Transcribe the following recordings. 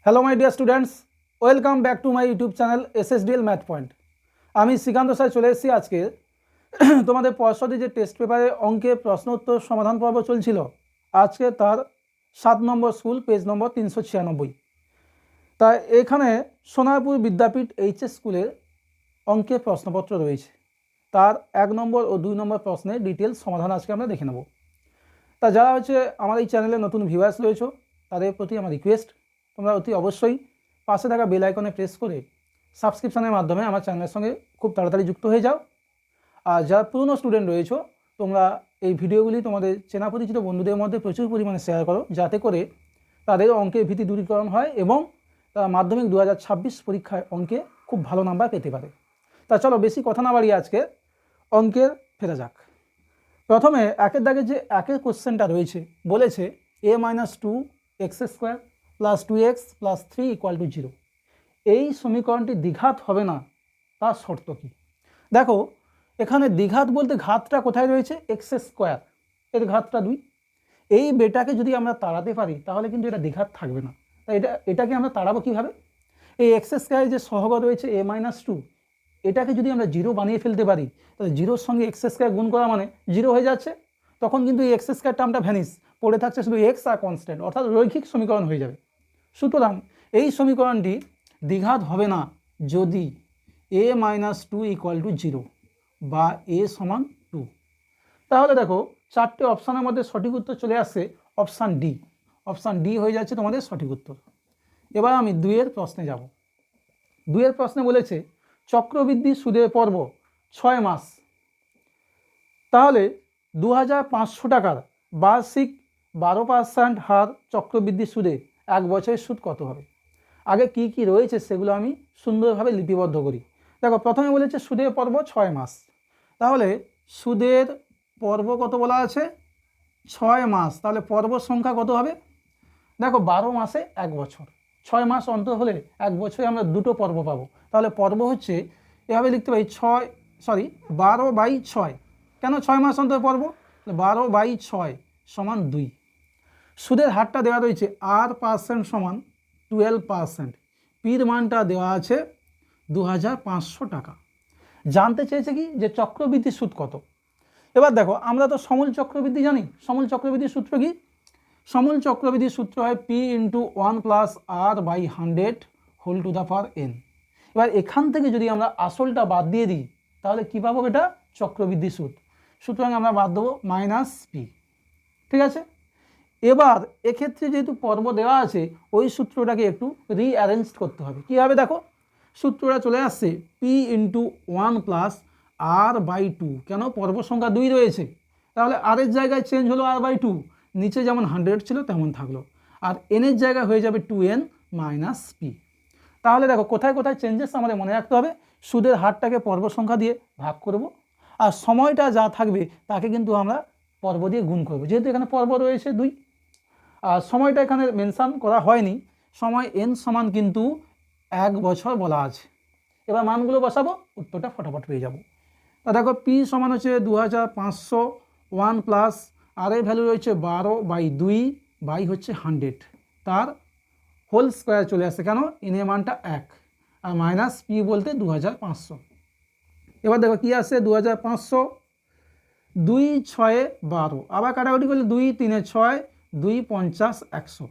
Hello my dear students, welcome back to my YouTube channel SSDL math point. আমি Srikanta sir চলে এসেছি আজকে তোমাদের পর্ষদে যে টেস্ট পেপারে অঙ্কের প্রশ্ন উত্তর সমাধান পর্ব চলছিল, আজকে তার 7 নম্বর স্কুল, পেজ নম্বর 396। তাই এখানে সোনারপুর বিদ্যাপীঠ HS স্কুলের অঙ্কের প্রশ্নপত্র রয়েছে, তার 1 নম্বর ও 2 নম্বর প্রশ্নের ডিটেলস সমাধান আজকে আমরা দেখে নেব। তা যারা আমার এই চ্যানেলে নতুন ভিউয়ার্স রয়েছে, তাদের প্রতি আমার রিকোয়েস্ট, তোমরা অতি অবশ্যই পাশে থাকা বেল আইকনে প্রেস করে সাবস্ক্রিপশনের মাধ্যমে আমার চ্যানেলের সঙ্গে খুব তাড়াতাড়ি যুক্ত হয়ে যাও। আর যারা পুরনো স্টুডেন্ট রয়েছে, তোমরা এই ভিডিওগুলি তোমাদের চেনা পরিচিত বন্ধুদের মধ্যে প্রচুর পরিমাণে শেয়ার করো, যাতে করে তাদের অঙ্কের ভীতি দূরীকরণ হয় এবং তারা মাধ্যমিক 2026 পরীক্ষায় অঙ্কে খুব ভালো নাম্বার পেতে পারে। তা চলো বেশি কথা না বাড়িয়ে আজকে অঙ্কের ফেরা যাক। প্রথমে একের দাগে যে একের কোশ্চেনটা রয়েছে, বলেছে a-2x² + 2x + 3 = 0। এই সমীকরণটি দ্বিঘাত হবে না, তার শর্ত কি? দেখো এখানে দ্বিঘাত বলতে ঘাতটা কোথায় রয়েছে? x², এর ঘাতটা 2। এই বেটাকে যদি আমরা তাড়াতে পারি তাহলে কিন্তু এটা দ্বিঘাত থাকবে না। তাই এটাকে আমরা তাড়াবো কীভাবে? এই x² যে সহগ রয়েছে a-2, এটাকে যদি আমরা 0 বানিয়ে ফেলতে পারি, তাহলে 0-র সঙ্গে x² গুণ করা মানে 0 হয়ে যাচ্ছে। তখন কিন্তু এই x² টার্মটা ভ্যানিশ, পড়ে থাকছে শুধু x আর কনস্ট্যান্ট, অর্থাৎ রৈখিক সমীকরণ হয়ে যাবে। সুতরাং এই সমীকরণটি দ্বিঘাত হবে না যদি a-2 = 0 বা a = 2। তাহলে দেখো চারটে অপশানের মধ্যে সঠিক উত্তর চলে আসছে অপশান ডি। অপশান ডি হয়ে যাচ্ছে তোমাদের সঠিক উত্তর। এবার আমি 2-এর প্রশ্নে যাব। 2-এর প্রশ্নে বলেছে চক্রবৃদ্ধি সুদের পর্ব 6 মাস, তাহলে 2500 টাকার বার্ষিক 12% হার চক্রবৃদ্ধি সুদে 1 বছরের সুদ কত হবে? আগে কি কি রয়েছে সেগুলো আমি সুন্দরভাবে লিপিবদ্ধ করি। দেখো প্রথমে বলেছে সুদের পর্ব 6 মাস, তাহলে সুদের পর্ব কত বলা আছে? 6 মাস, তাহলে পর্ব সংখ্যা কত হবে? দেখো 12 মাসে 1 বছর, 6 মাস অন্তর হলে 1 বছরে আমরা দুটো পর্ব পাবো। তাহলে পর্ব হচ্ছে এভাবে লিখতে পারি 12/6। কেন 6 মাস অন্তর পর্ব? 12/6 = 2। সুদের হারটা দেওয়া রয়েছে r% = 12%, পির মানটা দেওয়া আছে 2500 টাকা। জানতে চেয়েছে কি যে চক্রবৃদ্ধি সুদ কত। এবার দেখো আমরা তো সমূল চক্রবৃদ্ধি জানি। সমূল চক্রবৃদ্ধির সূত্র কি? সমূল চক্রবৃদ্ধির সূত্র হয় p × 1 + r/100 whole to the power n। এবার এখান থেকে যদি আমরা আসলটা বাদ দিয়ে দিই তাহলে কী পাবো? এটা চক্রবৃদ্ধি সুদ। সুতরাং আমরা বাদ দেবো -p। ঠিক আছে, এবার এক্ষেত্রে যেহেতু পর্ব দেওয়া আছে, ওই সূত্রটাকে একটু রিঅ্যারেঞ্জ করতে হবে। কী হবে? দেখো সূত্রটা চলে আসছে p × 1 + r/2। কেন? পর্ব সংখ্যা 2 রয়েছে, তাহলে r এর জায়গায় চেঞ্জ হলো r/2, নিচে যেমন 100 ছিল তেমন থাকলো, আর n এর জায়গায় হয়ে যাবে 2n - p। তাহলে দেখো কোথায় কোথায় চেঞ্জেস আমাদের মনে রাখতে হবে। সুদের হারটাকে পর্ব সংখ্যা দিয়ে ভাগ করব, আর সময়টা যা থাকবে তাকে কিন্তু আমরা পর্ব দিয়ে গুণ করব, যেহেতু এখানে পর্ব রয়েছে 2। আর সময়টা এখানে মেনশান করা হয়নি, সময় n = কিন্তু 1 বছর বলা আছে। এবার মানগুলো বসাবো, উত্তরটা ফটাফট পেয়ে যাব। তা দেখো p = হচ্ছে 2500, 1 + r এর ভ্যালু রয়েছে 12/2 বাই হচ্ছে 100, তার হোল স্কোয়ার চলে আসছে। কেন? n এর মানটা 1, আর -p বলতে 2500। এবার দেখো কী আসছে? 2500, 2 × 6 = 12, আবার কাটাকুটি করলে 2 × 3 = 6, 2 × 5 = 100।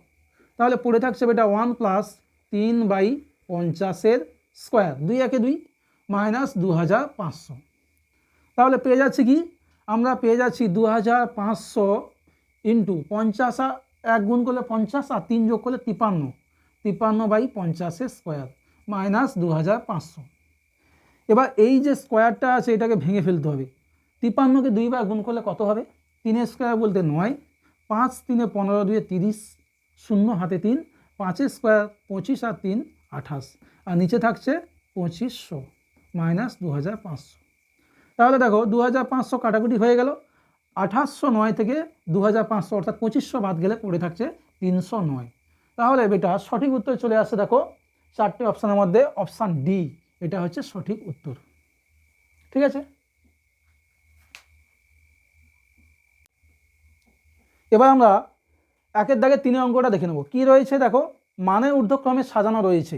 তাহলে পড়ে থাকছে বেটা 1 + 3/50 স্কোয়ার, 2 × 1 = 2 -2500। তাহলে পেয়ে যাচ্ছি কি? আমরা পেয়ে যাচ্ছি 2500 × 50, 1 গুণ করলে 50 আর 3 যোগ করলে 53, 53/50 স্কোয়ার -2500। এবার এই যে স্কোয়ারটা আছে এটাকে ভেঙে ফেলতে হবে। 53কে 2 বার গুণ করলে কত হবে? 3 স্কোয়ার বলতে 9, 5 × 3 = 15, 2 = 30, 0 হাতে 3, 5 স্কোয়ার 25 আর 3 28, আর নিচে থাকছে 2500 -2500। তাহলে দেখো 2500 কাটাকুটি হয়ে গেল, 2809 থেকে 2500 অর্থাৎ 2500 বাদ গেলে পড়ে থাকছে 309। তাহলে বেটা সঠিক উত্তর চলে আসছে দেখো চারটে অপশানের মধ্যে অপশান ডি, এটা হচ্ছে সঠিক উত্তর। ঠিক আছে, এবার আমরা একের দাগে 3 অঙ্কটা দেখে নেব। কি রয়েছে দেখো, মানের ঊর্ধ্বক্রমে সাজানো রয়েছে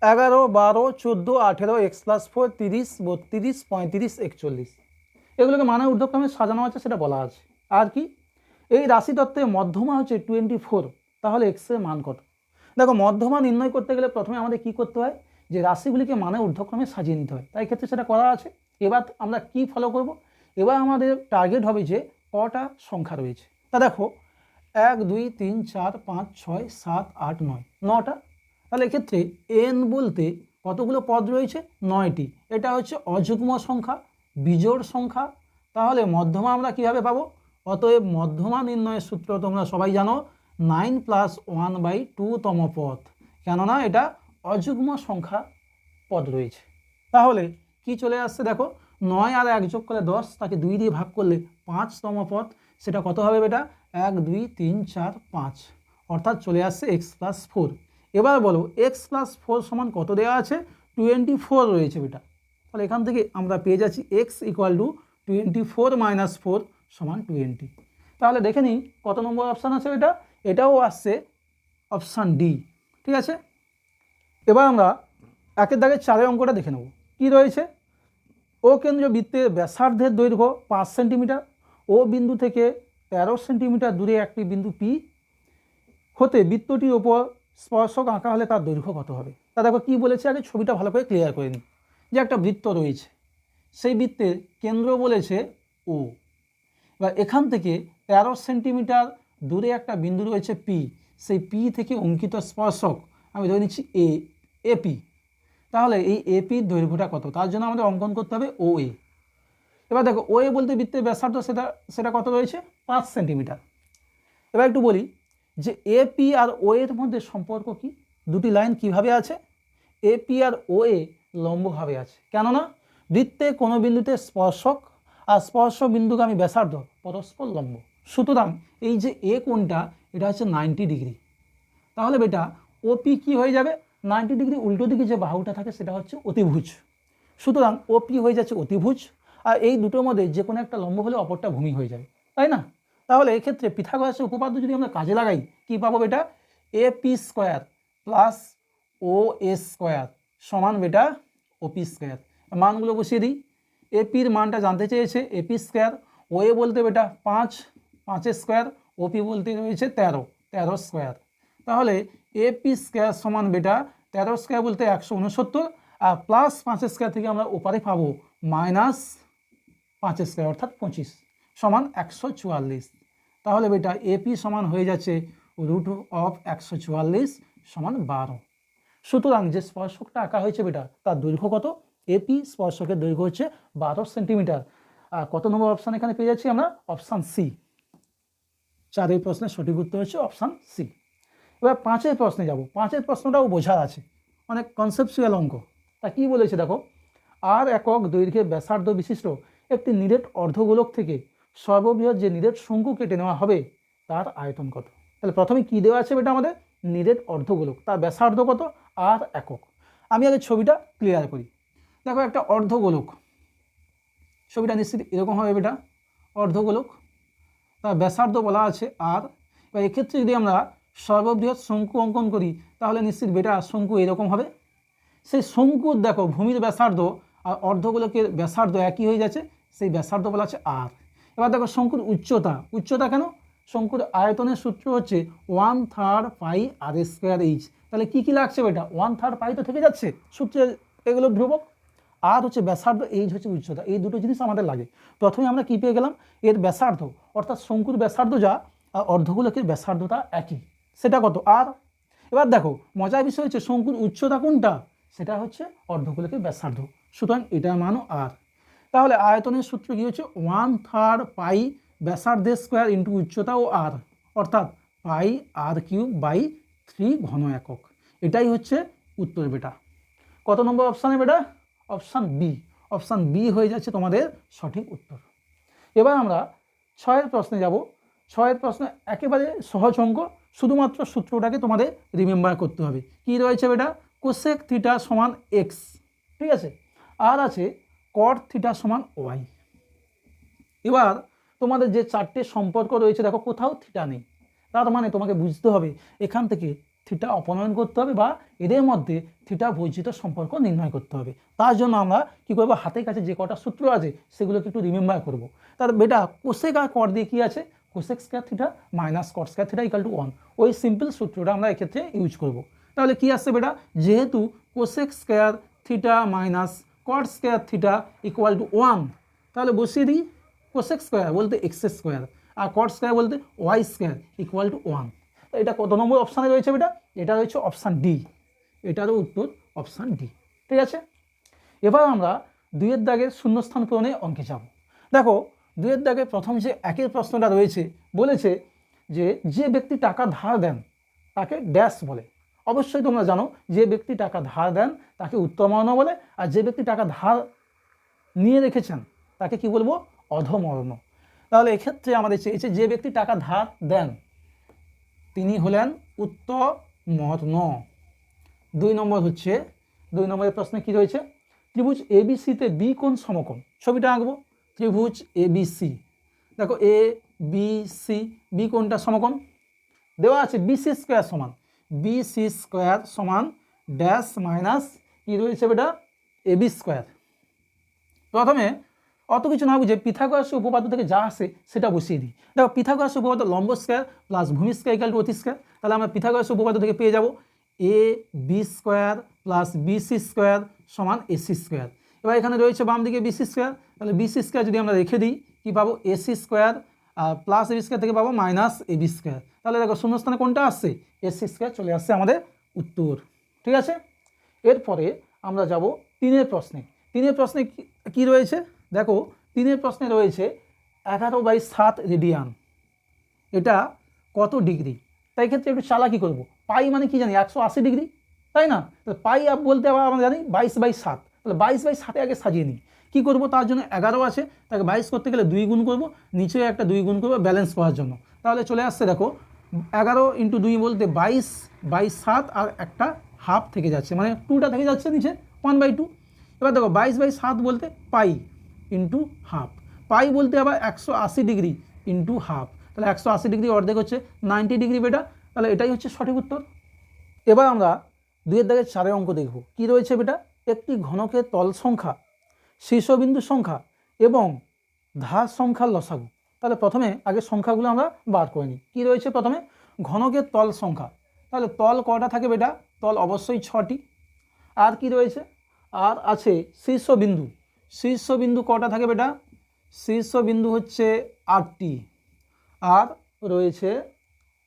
11, 12, 14, 18, x+4, 30, 32, 35, 41, এগুলোকে মানের ঊর্ধ্বক্রমে সাজানো আছে সেটা বলা আছে। আর কি, এই রাশিতত্ত্বে মধ্যমা হচ্ছে 24, তাহলে x এর মান কত? দেখো, মধ্যমা নির্ণয় করতে গেলে প্রথমে আমাদের কি করতে হয়, যে রাশিগুলিকে মানে ঊর্ধ্বক্রমে সাজিয়ে নিতে হয়, তাই ক্ষেত্রে সেটা করা আছে। এবার আমরা কি ফলো করব, এবার আমাদের টার্গেট হবে যে কটা সংখ্যা রয়েছে। তা দেখো 1, 2, 3, 4, 5, 6, 7, 8, 9, 9টা। তাহলে এক্ষেত্রে n বলতে কতগুলো পদ রয়েছে? 9টি। এটা হচ্ছে অযুগ্ম সংখ্যা, বিজোড় সংখ্যা। তাহলে মধ্যমা আমরা কিভাবে পাবো? অতএব মধ্যমা নির্ণয়ের সূত্র তোমরা সবাই জানো, 9 + 1/2 তম পদ, কেননা এটা অযুগ্ম সংখ্যা পদ রয়েছে। তাহলে কি চলে আসছে দেখো, 9 আর 1 যোগ করলে 10, তাকে 2 দিয়ে ভাগ করলে 5তম পদ, সেটা কত হবে বেটা? 1, 2, 3, 4, 5, অর্থাৎ চলে আসছে x+4। এবার বলো x+4 সমান কত দেওয়া আছে? 24 রয়েছে বেটা। তাহলে এখান থেকে আমরা পেয়ে যাচ্ছি x = 24 - 4 = 20। তাহলে দেখে নিই কত নম্বর অপশান আছে এটা, এটাও আসছে অপশান ডি। ঠিক আছে, এবার আমরা একের দাগে 4 অঙ্কটা দেখে নেব। কি রয়েছে? ও কেন্দ্রীয় বৃত্তের ব্যাসার্ধের দৈর্ঘ্য 5 সেন্টিমিটার, ও বিন্দু থেকে 13 সেন্টিমিটার দূরে একটি বিন্দু পি হতে বৃত্তটির ওপর স্পর্শক আঁকা হলে তার দৈর্ঘ্য কত হবে? তা দেখো কী বলেছে, আগে ছবিটা ভালো করে ক্লিয়ার করে নিই। যে একটা বৃত্ত রয়েছে, সেই বৃত্তের কেন্দ্র বলেছে ও, এবার এখান থেকে 13 সেন্টিমিটার দূরে একটা বিন্দু রয়েছে পি, সেই পি থেকে অঙ্কিত স্পর্শক আমি ধরে নিচ্ছি এপি। তাহলে এই এপির দৈর্ঘ্যটা কত? তার জন্য আমাদের অঙ্কন করতে হবে ও এ। এবার দেখো ও এ বলতে বৃত্তের ব্যাসার্ধ সেটা কত রয়েছে? 5 সেন্টিমিটার। এবার একটু বলি যে এপি আর ও এর মধ্যে সম্পর্ক কি? দুটি লাইন কিভাবে আছে? এপি আর ও এ লম্বভাবে আছে, কেননা বৃত্তে কোনো বিন্দুতে স্পর্শক আর স্পর্শ বিন্দুগামী ব্যাসার্ধ পরস্পর লম্ব। সুতরাং এই যে এ কোণটা, এটা হচ্ছে 90 ডিগ্রি। তাহলে বেটা ওপি কি হয়ে যাবে? 90 ডিগ্রি উল্টো দিকে যে বাহুটা থাকে সেটা হচ্ছে অতিভুজ। সুতরাং ওপি হয়ে যাচ্ছে অতিভুজ, আর এই দুটোর মধ্যে যে কোনো একটা লম্ব হলে অপরটা ভূমি হয়ে যাবে, তাই না? তাহলে এক্ষেত্রে পিথাগোরাসের উপপাদ্য যদি আমরা কাজে লাগাই, কি পাবো বেটা? এপি স্কোয়ার প্লাস ও এস স্কোয়ার সমান বেটা ওপি স্কোয়ার। মানগুলো বসিয়ে দিই। এপির মানটা জানতে চেয়েছে এপি স্কোয়ার, ও এ বলতে বেটা 5, 5 স্কোয়ার, ওপি বলতে রয়েছে 13, 13 স্কোয়ার। তাহলে এপি স্কোয়ার সমান বেটা 13 স্কোয়ার বলতে 169, আর প্লাস 5 স্কোয়ার থেকে আমরা ওপারে পাবো -5 স্কোয়ার অর্থাৎ 25 সমান 144। তাহলে বেটা এপি সমান হয়ে যাচ্ছে √144 সমান 12। সুতরাং যে স্পর্শকটা আঁকা হয়েছে বেটা তার দৈর্ঘ্য কত? এপি স্পর্শকের দৈর্ঘ্য হচ্ছে 12 সেন্টিমিটার। আর কত নম্বর অপশান এখানে পেয়ে যাচ্ছি আমরা? Option C. 4 প্রশ্নের সঠিক উত্তর হচ্ছে অপশান সি। এবার 5 প্রশ্নে যাব। 5 প্রশ্নটাও বোঝার আছে, অনেক কনসেপচুয়াল অঙ্ক। তা কি বলেছে দেখো, আর একক দৈর্ঘ্যে ব্যাসার্ধ বিশিষ্ট একটি নিরেট অর্ধগোলক থেকে সর্ববৃহৎ যে নিরেট শঙ্কু কেটে নেওয়া হবে তার আয়তন কত? তাহলে প্রথমে কি দেওয়া আছে বেটা আমাদের? নিরেট অর্ধগোলক, তার ব্যাসার্ধ কত? আর একক। আমি আগে ছবিটা ক্লিয়ার করি। দেখো একটা অর্ধগোলক, ছবিটা নিশ্চিত এরকম হবে বেটা, অর্ধগোলক, তার ব্যাসার্ধ বলা আছে আর। বা এক্ষেত্রে যদি আমরা সর্ববৃহৎ শঙ্কু অঙ্কন করি তাহলে নিশ্চিত বেটা শঙ্কু এরকম হবে। সেই শঙ্কুর দেখো ভূমির ব্যাসার্ধ আর অর্ধগোলকের ব্যাসার্ধ একই হয়ে যাচ্ছে, সেই ব্যাসার্ধ বলা আছে আর। এবার দেখো শঙ্কুর উচ্চতা, উচ্চতা কেন? শঙ্কুর আয়তনের সূত্র হচ্ছে 1/3 পাই আর স্কোয়ার এইচ। তাহলে কী কী লাগছে বেটা? 1/3 পাই তো থেকে যাচ্ছে সূত্রে, এগুলো ধ্রুবক। আর হচ্ছে ব্যাসার্ধ, এইচ হচ্ছে উচ্চতা, এই দুটো জিনিস আমাদের লাগে। প্রথমে আমরা কী পেয়ে গেলাম? এর ব্যাসার্ধ, অর্থাৎ শঙ্কুর ব্যাসার্ধ যা আর অর্ধগোলকের ব্যাসার্ধটা একই, সেটা কত? আর। এবার দেখো মজার বিষয় হচ্ছে শঙ্কুর উচ্চতা কোনটা? সেটা হচ্ছে অর্ধগোলকের ব্যাসার্ধ, সুতরাং এটার মানও আর। তাহলে আয়তনের সূত্র কী হচ্ছে? 1/3 পাই ব্যাসার্ধের স্কোয়ার ইন্টু উচ্চতা ও আর, অর্থাৎ পাই r³/3 ঘন একক। এটাই হচ্ছে উত্তর বেটা। কত নম্বর অপশানে বেটা? Option B. অপশান বি হয়ে যাচ্ছে তোমাদের সঠিক উত্তর। এবার আমরা 6 প্রশ্নে যাব। 6 প্রশ্ন একেবারে সহজ অঙ্ক, শুধুমাত্র সূত্রটাকে তোমাদের রিমেম্বার করতে হবে। কি রয়েছে বেটা? কোসেক থিটা সমান এক্স, ঠিক আছে, আর আছে কট থিটা সমান ওয়াই। এবার তোমাদের যে 4টে সম্পর্ক রয়েছে দেখো কোথাও থিটা নেই, তার মানে তোমাকে বুঝতে হবে এখান থেকে থিটা অপনয়ন করতে হবে বা এদের মধ্যে থিটা বৈচিত্র্য সম্পর্ক নির্ণয় করতে হবে। তার জন্য আমরা কী করবো, হাতের কাছে যে কটা সূত্র আছে সেগুলোকে একটু রিমেম্বার করবো। তার বেটা কোসেক আর কট দিয়ে কী আছে, cosec square theta minus caught square theta equal to 1, ওই সিম্পল সূত্রটা আমরা এক্ষেত্রে ইউজ করব। তাহলে কী আসছে বেটা, যেহেতু cosec square theta minus caught square theta equal to 1, তাহলে বসিয়ে দিই কোসেক স্কয়ার বলতে এক্স স্কোয়ার আর কট স্কয়ার বলতে ওয়াই স্কয়ার ইকুয়াল টু 1। এটা কত নম্বর অপশানে রয়েছে বেটা, এটা রয়েছে অপশান ডি, এটারও উত্তর অপশান ডি। ঠিক আছে, এবার আমরা 2-এর দাগের শূন্যস্থান পূরণে অঙ্কে যাব। দেখো 2-এর দাগে প্রথম যে একের প্রশ্নটা রয়েছে, বলেছে যে ব্যক্তি টাকা ধার দেন তাকে ড্যাশ বলে। অবশ্যই তোমরা জানো যে ব্যক্তি টাকা ধার দেন তাকে উত্তমর্ণ বলে, আর যে ব্যক্তি টাকা ধার নিয়ে রেখেছেন তাকে কি বলবো, অধমর্ণ। তাহলে এক্ষেত্রে আমাদের চেয়েছে যে ব্যক্তি টাকা ধার দেন তিনি হলেন উত্তমর্ণ। 2 নম্বর হচ্ছে, 2 নম্বরের প্রশ্নে কি রয়েছে, ত্রিভুজ এবিসিতে বি কোণ সমকোণ, ছবিটা আঁকবো। ত্রিভুজ এবিসি, দেখো এ বি সি, বি কোণটা সমকোণ দেওয়া আছে, বিসি স্কোয়ার সমান, বিসি স্কোয়ার সমান ড্যাশ মাইনাস কি রয়েছে বেটা, এবি স্কোয়ার। প্রথমে অত কিছু না বুঝে পিথাগোরাসের উপপাদ্য থেকে যা আসে সেটা বসিয়ে দিই। দেখো পিথাগোরাসের উপপাদ্য লম্ব স্কোয়ার প্লাস ভূমি স্কোয়ার ইকুয়াল টু অতি স্কোয়ার, তাহলে আমরা পিথাগোরাসের উপপাদ্য থেকে পেয়ে যাব A B square plus BC square সমান এসি স্কোয়ার। এবার এখানে রয়েছে বাম দিকে বিসি স্কোয়ার, তাহলে বিসি স্কোয়ার যদি আমরা রেখে দিই কী পাবো, এসি স্কোয়ার আর প্লাস এবি স্কোয়ার থেকে পাবো মাইনাস এবি স্কোয়ার। তাহলে দেখো শূন্যস্থানে কোনটা আসছে, এসি স্কোয়ার চলে আসছে আমাদের উত্তর। ঠিক আছে, এরপরে আমরা যাব 3-এর প্রশ্নে। 3-এর প্রশ্নে কি রয়েছে, দেখো 3-এর প্রশ্নে রয়েছে 11/7 রেডিয়ান, এটা কত ডিগ্রি। তাই ক্ষেত্রে একটু চালাকি করব, পাই মানে কি জানি 180 ডিগ্রি, তাই না, তাহলে পাই আপ বলতে আবার আমরা জানি 22/7, তাহলে 22/7 আগে সাজিয়ে নিই। কী করবো, তার জন্য 11 আছে, তাকে 22 করতে গেলে 2 গুণ করবো, নিচে একটা 2 গুণ করবো ব্যালেন্স করার জন্য। তাহলে চলে আসছে দেখো 11 × 2 বলতে 22/7 আর একটা হাফ থেকে যাচ্ছে, মানে 2টা থেকে যাচ্ছে নিচে 1/2। এবার দেখো 22/7 বলতে পাই ইন্টু হাফ, পাই বলতে আবার 180 ডিগ্রি ইন্টু হাফ, তাহলে 180 ডিগ্রি অর্ধেক হচ্ছে 90 ডিগ্রি বেটা, তাহলে এটাই হচ্ছে সঠিক উত্তর। এবার আমরা 2-এর দাগের 4 অঙ্ক দেখব। কি রয়েছে বেটা, একটি ঘনকের তল সংখ্যা, শীর্ষবিন্দু সংখ্যা এবং ধার সংখ্যার লসাগু। তাহলে প্রথমে আগে সংখ্যাগুলো আমরা বার করে নিই। কী রয়েছে, প্রথমে ঘনকের তল সংখ্যা, তাহলে তল কটা থাকে বেটা, তল অবশ্যই 6টি। আর কি রয়েছে, আর আছে শীর্ষবিন্দু, শীর্ষবিন্দু কটা থাকে বেটা, শীর্ষবিন্দু হচ্ছে 8টি। আর রয়েছে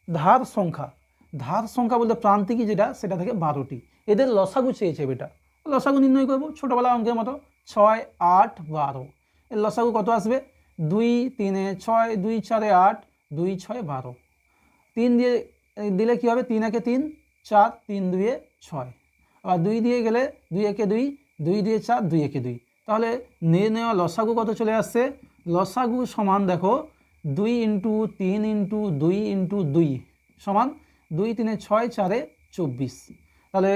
ধার সংখ্যা, ধার সংখ্যা বলতে প্রান্তিকী যেটা সেটা থেকে 12টি। এদের লসাগু চেয়েছে বেটা, লসাগু নির্ণয় করবো ছোটোবেলা অঙ্কের মতো, 6, 8, 12। এর লসাগু কত আসবে, 2, 3, 6, 2, 4, 8, 2, 6, 12। 3 দিয়ে দিলে কী হবে, 3 একে 3, 4, 3 2 6, আবার 2 দিয়ে গেলে 2 একে 2, 2 দিয়ে 4, 2 একে 2। তাহলে নির্ণয় লসাগু কত চলে আসছে, লসাগু সমান দেখো 2 × 3 × 2 × 2 সমান 2, 3, 6, 4, 24। তাহলে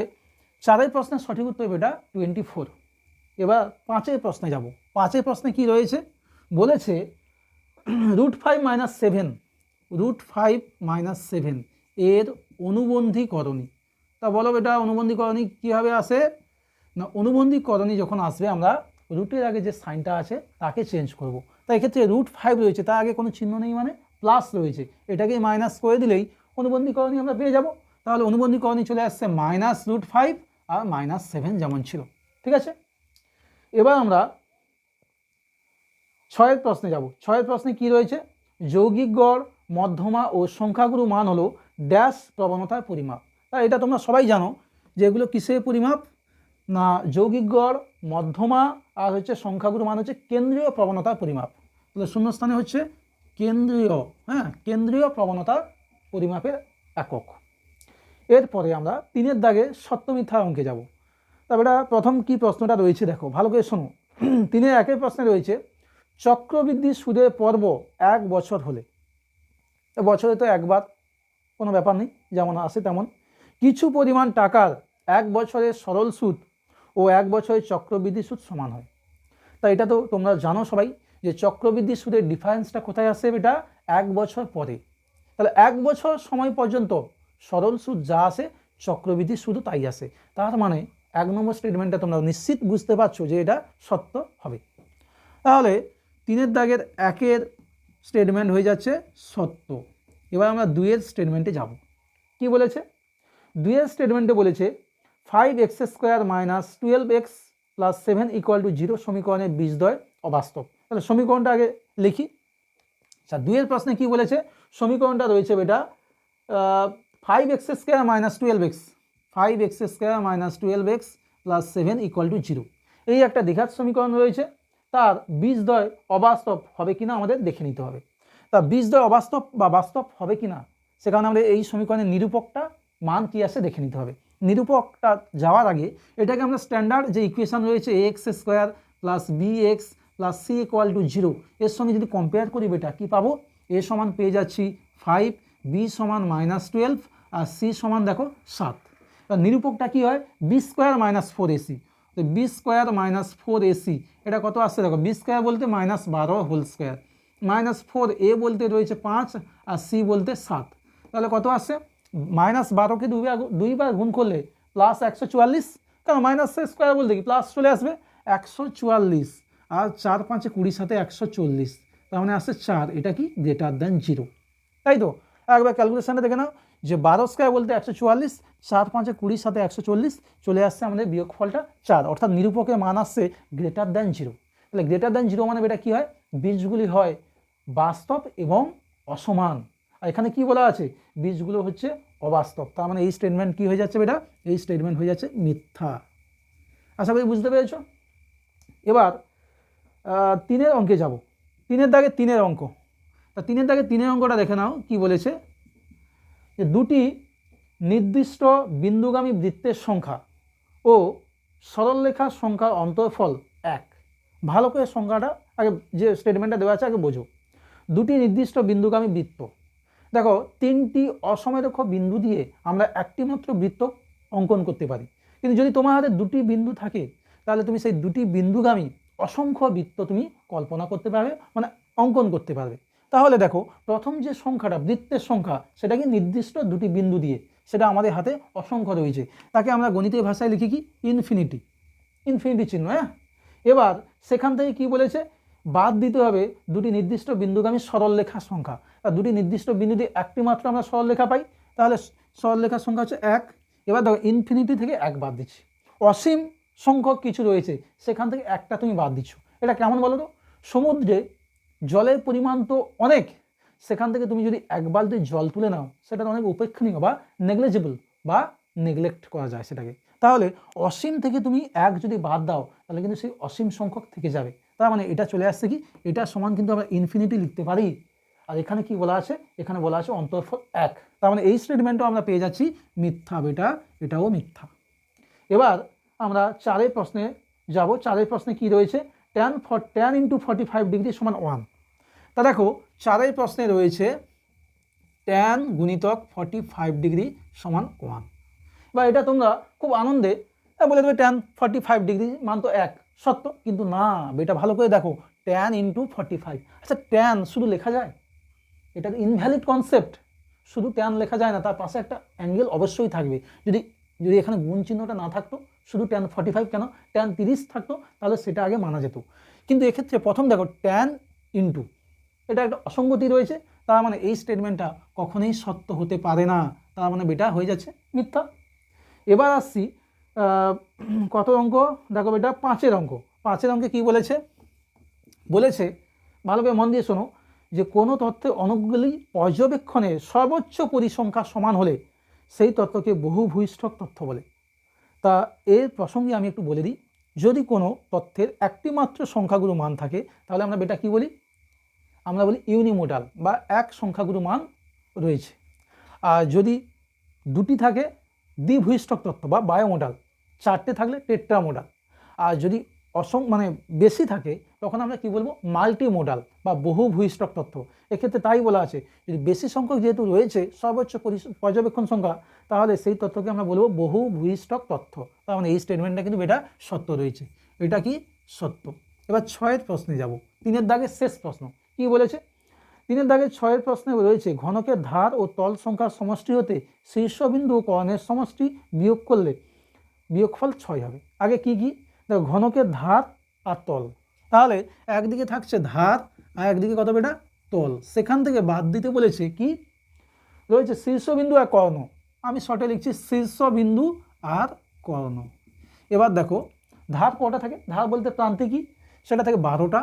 4-এর প্রশ্নের সঠিক উত্তর বেটা 24। এবার 5-এর প্রশ্নে যাব। 5-এর প্রশ্নে কি রয়েছে, বলেছে √5 - 7, √5 - 7 এর অনুবন্ধীকরণী। তা বলো বেটা অনুবন্ধীকরণী কীভাবে আসে না, অনুবন্ধীকরণী যখন আসবে আমরা রুটের আগে যে সাইনটা আছে তাকে চেঞ্জ করব। তাই এক্ষেত্রে √5 রয়েছে, তার আগে কোনো চিহ্ন নেই মানে প্লাস রয়েছে, এটাকে মাইনাস করে দিলেই অনুবন্ধীকরণী আমরা পেয়ে যাব। তাহলে অনুবন্ধীকরণী চলে আসছে -√5 আর -7 যেমন ছিল। ঠিক আছে, এবার আমরা 6-এর প্রশ্নে যাব। 6-এর প্রশ্নে কি রয়েছে, যৌগিক গড়, মধ্যমা ও সংখ্যাগুরু মান হলো ড্যাশ প্রবণতার পরিমাপ। তা এটা তোমরা সবাই জানো যে এগুলো কিসের পরিমাপ না, যৌগিক গড়, মধ্যমা আর হচ্ছে সংখ্যাগুরু মান হচ্ছে কেন্দ্রীয় প্রবণতার পরিমাপ। তাহলে শূন্যস্থানে হচ্ছে কেন্দ্রীয়, কেন্দ্রীয় প্রবণতার পরিমাপের একক। এরপরে আমরা 3-এর দাগে সত্য মিথ্যা অঙ্কে যাব। তারপরে প্রথম কি প্রশ্নটা রয়েছে দেখো ভালো করে শোনো। 3-এর 1-এর প্রশ্নে রয়েছে চক্রবৃদ্ধি সুদের পর্ব 1 বছর হলে, বছরে তো একবার, কোনো ব্যাপার নেই, যেমন আসে তেমন, কিছু পরিমাণ টাকার 1 বছরের সরল সুদ ও 1 বছরের চক্রবৃদ্ধি সুদ সমান হয়। তা এটা তো তোমরা জানো সবাই যে চক্রবৃদ্ধি সুদের ডিফারেন্সটা কোথায় আসে, এটা 1 বছর পরে। তাহলে 1 বছর সময় পর্যন্ত সরল সুদ যা আসে চক্রবৃদ্ধি সুদও তাই আসে। তার মানে 1 নম্বর স্টেটমেন্টটা তোমরা নিশ্চিত বুঝতে পারছো যে এটা সত্য হবে। তাহলে 3-এর দাগের 1-এর স্টেটমেন্ট হয়ে যাচ্ছে সত্য। এবার আমরা 2-এর স্টেটমেন্টে যাব। কি বলেছে? 2-এর স্টেটমেন্টে বলেছে 5x² - 12x + 7 = 0 সমীকরণের বীজদ্বয় অবাস্তব। তাহলে সমীকরণটা আগে লিখি। আচ্ছা, 2-এর প্রশ্নে কি বলেছে? সমীকরণটা রয়েছে বেটা 5x² - 12x 5x² - 12x + 7 = 0। এই একটা দ্বিঘাত সমীকরণ রয়েছে, তার বীজদ্বয় অবাস্তব হবে কিনা আমাদের দেখে নিতে হবে। তা বীজদ্বয় অবাস্তব বা বাস্তব হবে কিনা সে কারণে আমাদের এই সমীকরণের নিরূপকটা মান কি আসে দেখে নিতে হবে। নিরূপকটা যাওয়ার আগে এটাকে আমরা স্ট্যান্ডার্ড যে ইকুয়েশন রয়েছে ax² + bx + c = 0 এর সঙ্গে যদি কম্পেয়ার করি বেটা কি পাবো? a সমান পেয়ে যাচ্ছি 5, b সমান -12 আর c সমান দেখো 7। নিরূপকটা কি হয়? b² - 4ac। তো b² - 4ac এটা কত আসছে দেখো, b² বলতে -12 হোল স্কোয়ার, -4a বলতে রয়েছে 5 আর c বলতে 7। তাহলে কত আসছে? -12কে দুইবার গুণ করলে +144, কারণ -² বলতে কি প্লাস চলে আসবে 144 আর 4 5 20 সাথে 140, তার মানে আসছে 4। এটা কি >0, তাই তো? একবার ক্যালকুলেশনটা দেখে নাও যে 12² বলতে 144, 4 5 20 সাথে 140 চলে আসছে আমাদের বিয়োগফলটা 4, অর্থাৎ নিরূপকের মান আসছে >0। তাহলে >0 মানে এটা কি হয়? বীজগুলি হয় বাস্তব এবং অসমান। আর এখানে কি বলা আছে? বীজগুলো হচ্ছে অবাস্তব। তার মানে এই স্টেটমেন্ট কি হয়ে যাচ্ছে বেটা? এই স্টেটমেন্ট হয়ে যাচ্ছে মিথ্যা। আশা করি বুঝতে পেরেছো। এবার 3-এর অঙ্কে যাব। 3-এর দাগে 3-এর অঙ্ক। তা 3-এর দাগে 3-এর অঙ্কটা দেখে নাও কি বলেছে, যে দুটি নির্দিষ্ট বিন্দুগামী বৃত্তের সংখ্যা ও সরলরেখার সংখ্যার অন্তরফল 1। ভালো করে সংখ্যাটা আগে, যে স্টেটমেন্টটা দেওয়া আছে আগে বোঝো। দুটি নির্দিষ্ট বিন্দুগামী বৃত্ত, দেখো 3টি অসমরেখ বিন্দু দিয়ে আমরা একটি মাত্র বৃত্ত অঙ্কন করতে পারি, কিন্তু যদি তোমার হাতে 2টি বিন্দু থাকে তাহলে তুমি সেই 2টি বিন্দুগামী অসংখ্য বৃত্ত তুমি কল্পনা করতে পারবে, মানে অঙ্কন করতে পারবে। তাহলে দেখো প্রথম যে সংখ্যাটা বৃত্তের সংখ্যা সেটা কি নির্দিষ্ট 2টি বিন্দু দিয়ে, সেটা আমাদের হাতে অসংখ্য রয়েছে, তাকে আমরা গণিতের ভাষায় লিখি কি ইনফিনিটি চিহ্ন। হ্যাঁ, এবার সেখান থেকে কি বলেছে? বাদ দিতে হবে 2টি নির্দিষ্ট বিন্দুগামী সরলরেখার সংখ্যা। আর 2টি নির্দিষ্ট বিন্দু দিয়ে একটি মাত্র আমরা সরলরেখা পাই, তাহলে সরলরেখার সংখ্যা হচ্ছে 1। এবার দেখো ইনফিনিটি থেকে 1 বাদ দিচ্ছি, অসীম সংখ্যক কিছু রয়েছে সেখান থেকে একটা তুমি বাদ দিচ্ছ। এটা কেমন বলো তো? সমুদ্রে জলের পরিমাণ তো অনেক, সেখান থেকে তুমি যদি 1 বালতি জল তুলে নাও সেটা অনেক উপেক্ষণীয় বা নেগলেজেবল বা নেগলেক্ট করা যায় সেটাকে। তাহলে অসীম থেকে তুমি 1 যদি বাদ দাও তাহলে কিন্তু সেই অসীম সংখ্যক থেকে যাবে। তার মানে এটা চলে আসছে কি, এটা সমান কিন্তু আমরা ইনফিনিটি লিখতে পারি। আর এখানে কি বলা আছে? এখানে বলা আছে অন্তরফল 1। তার মানে এই স্টেটমেন্টও আমরা পেয়ে যাচ্ছি মিথ্যা বেটা, এটাও মিথ্যা। এবার আমরা 4-এর প্রশ্নে যাব। 4-এর প্রশ্নে কি রয়েছে? tan × 45 ডিগ্রি সমান 1। তা দেখো 4-এর প্রশ্নে রয়েছে tan × 45 ডিগ্রি সমান 1। বা এটা তোমরা খুব আনন্দে বলে দেবে tan 45 ডিগ্রি মান তো 1, সত্য। কিন্তু না বেটা, ভালো করে দেখো tan × 45। আচ্ছা, tan শুধু লেখা যায়? এটা ইনভ্যালিড কনসেপ্ট। শুধু tan লেখা যায় না, তার পাশে একটা অ্যাঙ্গেল অবশ্যই থাকবে। যদি এখানে গুণ চিহ্নটা না থাকতো, শুধু tan 45 কেন tan 30 থাকতো, তাহলে সেটা আগে মানা যেত। কিন্তু এক্ষেত্রে প্রথম দেখো tan × এটা একটা অসঙ্গতি রয়েছে, তার মানে এই স্টেটমেন্টটা কখনোই সত্য হতে পারে না। তার মানে বেটা হয়ে যাচ্ছে মিথ্যা। এবার আসছি কত অঙ্ক দেখো বেটা, 5-এর অঙ্ক। 5-এর অঙ্কে কি বলেছে? বলেছে ভালো করে মন দিয়ে শোনো, যে কোনো তথ্যের অনেকগুলি পর্যবেক্ষণের সর্বোচ্চ পরিসংখ্যা সমান হলে সেই তথ্যকে বহুভূইষ্ঠক তথ্য বলে। তা এর প্রসঙ্গে আমি একটু বলে দিই, যদি কোনো তথ্যের একটি মাত্র সংখ্যাগুরু মান থাকে তাহলে আমরা বেটা কি বলি? আমরা বলি ইউনিমোডাল বা এক সংখ্যাগুরু মান রয়েছে। আর যদি 2টি থাকে দ্বিভূইষ্ঠক তথ্য বা বায়োমোডাল, 4টে থাকলে টেট্রামোডাল। আর যদি বেশি থাকে তখন আমরা কি বলবো? মাল্টিমোডাল বা বহুভূইষ্ঠক তথ্য। এক্ষেত্রে তাই বলা আছে, যদি বেশি সংখ্যক যেহেতু রয়েছে সর্বোচ্চ পর্যবেক্ষণ সংখ্যা, তাহলে সেই তথ্যকে আমরা বলবো বহুভূইষ্ঠক তথ্য। তার মানে এই স্টেটমেন্টটা কিন্তু এটা সত্য রয়েছে। এটা কি সত্য। এবার 6-এর প্রশ্নে যাব, 3-এর দাগের শেষ প্রশ্ন। কি বলেছে? তিনের দাগের 6 প্রশ্নে রয়েছে ঘনকের ধার ও তল সংখ্যার সমষ্টি হতে শীর্ষবিন্দু ও কর্ণের সমষ্টি বিয়োগ করলে বিয়োগফল 6 হবে। আগে কি কি দেখো, ঘনকের ধার আর তল, তাহলে একদিকে থাকছে ধার আর একদিকে কত বেটা তল, সেখান থেকে বাদ দিতে বলেছে কি রয়েছে শীর্ষবিন্দু আর কর্ণ, আমি শর্টে লিখছি শীর্ষবিন্দু আর কর্ণ। এবার দেখো ধার কটা থাকে, ধার বলতে প্রান্তে কি সেটা থাকে 12টা,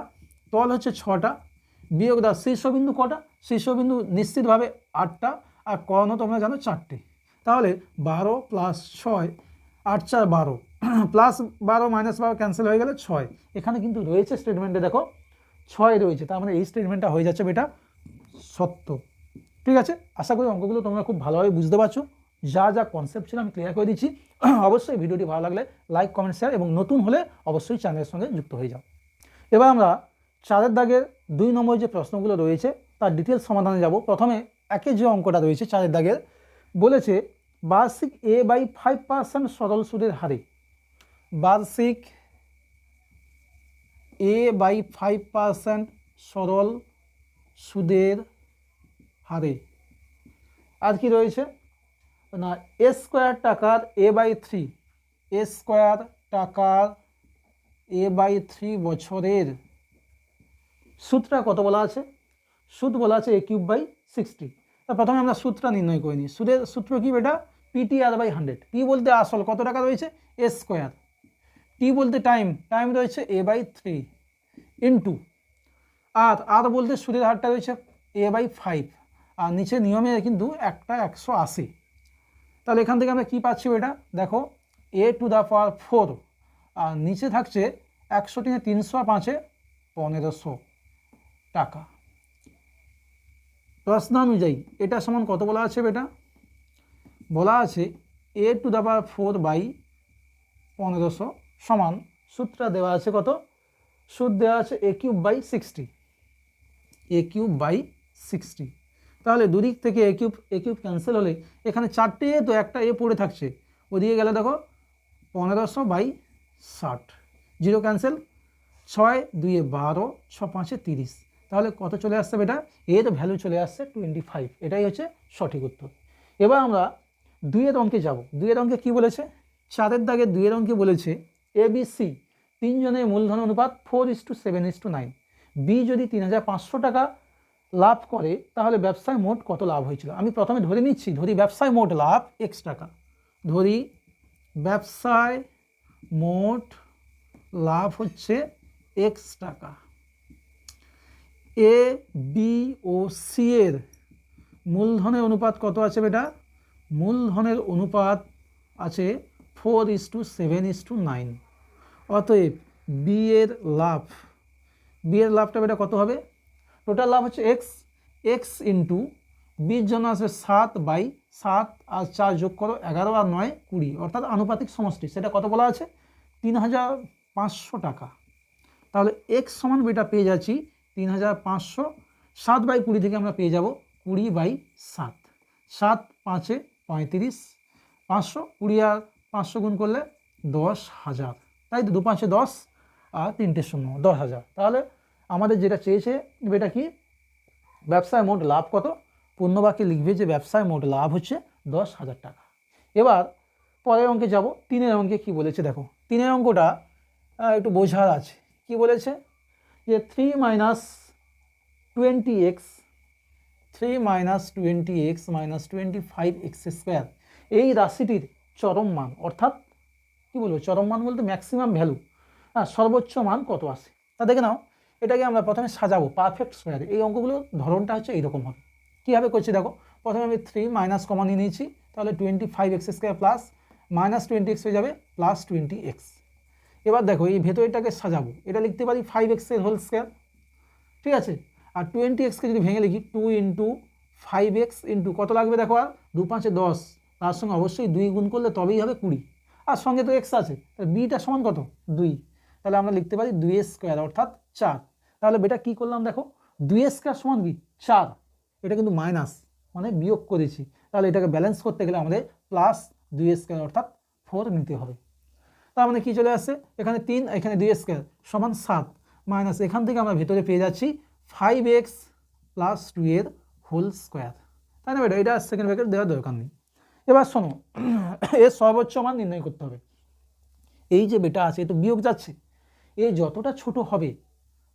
তল হচ্ছে 6টা, বিয়োগ দাও শীর্ষবিন্দু কটা, শীর্ষবিন্দু নিশ্চিতভাবে 8টা, আর কর্ণ তোমরা জানো 4টে। তাহলে 12 + 6 8 × 4 = 12 প্লাস 12 - 12 ক্যান্সেল হয়ে গেলে 6। এখানে কিন্তু রয়েছে স্টেটমেন্টে দেখো 6 রয়েছে, তার মানে এই স্টেটমেন্টটা হয়ে যাচ্ছে বেটা সত্য। ঠিক আছে, আশা করি অঙ্কগুলো তোমরা খুব ভালোভাবে বুঝতে পারছো, যা যা কনসেপ্ট ছিল আমি ক্লিয়ার করে দিচ্ছি। অবশ্যই ভিডিওটি ভালো লাগলে লাইক, কমেন্ট, শেয়ার এবং নতুন হলে অবশ্যই চ্যানেলের সঙ্গে যুক্ত হয়ে যাও। এবার আমরা 4 দাগের 2 নম্বর যে প্রশ্নগুলো রয়েছে তার ডিটেলস সমাধানে যাব। প্রথমে একের যে অঙ্কটা রয়েছে 4 দাগের, বলেছে বার্ষিক A/5% সরল সুদের হারে, বার্ষিক A/5% সরল সুদের হারে, আর কি রয়েছে না A² টাকার A/3, A² টাকার A/3 বছরের সূত্রটা কত বলা আছে, সুদ বলা আছে A³/60। তা প্রথমে আমরা সূত্রটা নির্ণয় করে নিই। সুদের সূত্র কি বেটা PTR/100, P বলতে আসল কত টাকা রয়েছে A², T বলতে টাইম, টাইম রয়েছে A/3 ইন্টু আর বলতে সুদের হারটা রয়েছে A/5, আর নিচে নিয়মে কিন্তু একটা 180। তাহলে এখান থেকে আমরা কি পাচ্ছি এটা দেখো A⁴ আর নিচে থাকছে 100 × 300 আর 5 1500 টাকা। প্রশ্ন অনুযায়ী এটা সমান কত বলা আছে বেটা, বলা আছে A⁴/1500 সমান সূত্রটা দেওয়া আছে কত, সুদ দেওয়া আছে A³/60, A³/60। তাহলে দুদিক থেকে A³ ক্যান্সেল হলে এখানে 4টে A তো একটা A পড়ে থাকছে, ওদিকে গেলে দেখো 1500/60, 0 ক্যান্সেল, 6 2 12, 6 5 30। তাহলে কত চলে আসছে বেটা, এর ভ্যালু চলে আসছে 25। এটাই হচ্ছে সঠিক উত্তর। এবার আমরা 2 অঙ্কে যাব। 2 অঙ্কে কি বলেছে, 4 দাগের 2 অঙ্কে বলেছে ABC 3 জনের মূলধন অনুপাত 4:7:9, বি যদি 3500 টাকা লাভ করে তাহলে ব্যবসায় মোট কত লাভ হয়েছিল। আমি প্রথমে ধরে নিচ্ছি, ধরি ব্যবসায় মোট লাভ X টাকা, ধরি ব্যবসায় মোট লাভ হচ্ছে X টাকা। A, B ও C এর মূলধনের অনুপাত কত আছে বেটা, মূলধনের অনুপাত আছে 4:7:9। অতএব বি এর লাভটা বেটা কত হবে, টোটাল লাভ হচ্ছে x ইন্টু বির জন্য আসবে 7/7 আর 4 যোগ করো 11 আর 9 20, অর্থাৎ আনুপাতিক সমষ্টি, সেটা কত বলা আছে 3500 টাকা। তাহলে x সমান বেটা পেয়ে যাচ্ছি 3500, 7/20 থেকে আমরা পেয়ে যাব 20/7, 7 5 35, 500, 20 আর 500 গুণ করলে 10,000, তাই তো 2 5 10 আর 3টে 0, 10,000। তাহলে আমাদের যেটা চেয়েছে এটা কি, ব্যবসায় মোট লাভ কত, পূর্ণবাক্যে লিখবে যে ব্যবসায় মোট লাভ হচ্ছে 10,000 টাকা। এবার পরের অঙ্কে যাব। 3 অঙ্কে কি বলেছে দেখো, 3 অঙ্কটা একটু বোঝার আছে। কি বলেছে যে 3 - 20x - 25x², এই রাশিটির চরম মান, অর্থাৎ কি বলবো চরম মান বলতে ম্যাক্সিমাম ভ্যালু, সর্বোচ্চ মান কত আসে তা দেখে নাও। এটাকে আমরা প্রথমে সাজাবো পারফেক্ট স্কোয়ারে। এই অঙ্কগুলোর ধরনটা হচ্ছে এইরকম হবে। কীভাবে করছি দেখো, প্রথমে আমি 3 মাইনাস কমন নিয়ে নিয়েছি, তাহলে 25x² প্লাস -20x হয়ে যাবে +20x। এবার দেখো এই ভেতরটাকে সাজাবো, এটা লিখতে পারি 5x এর হোল স্কোয়ার, ঠিক আছে। আর 20xকে যদি ভেঙে লিখি 2 × 5x ইন্টু কত লাগবে দেখো, আর 2 5 10, তার সঙ্গে অবশ্যই 2 গুণ করলে তবেই হবে 20, আর সঙ্গে তো x আছে, তাহলে বিটা সমান কত 2, তাহলে আমরা লিখতে পারি 2a² অর্থাৎ 4। তাহলে বেটা কি করলাম দেখো, 2a² সমান কি 4, এটা কিন্তু মাইনাস মানে বিয়োগ করেছি, তাহলে এটাকে ব্যালেন্স করতে গেলে আমাদের +2a² অর্থাৎ 4 নিতে হবে। তার মানে কি চলে আসছে, এখানে 3 এখানে 2a² সমান 7, মাইনাস এখান থেকে আমরা ভেতরে পেয়ে যাচ্ছি 5x প্লাস 2 এর হোল স্কোয়ার, তাই না বেটা? এটা সেকেন্ড ব্র্যাকেট দেওয়ার দরকার নেই। এবার শোনো, এর সর্বোচ্চ মান নির্ণয় করতে হবে। এই যে বেটা আছে, তো বিয়োগ যাচ্ছে, এ যতটা ছোট হবে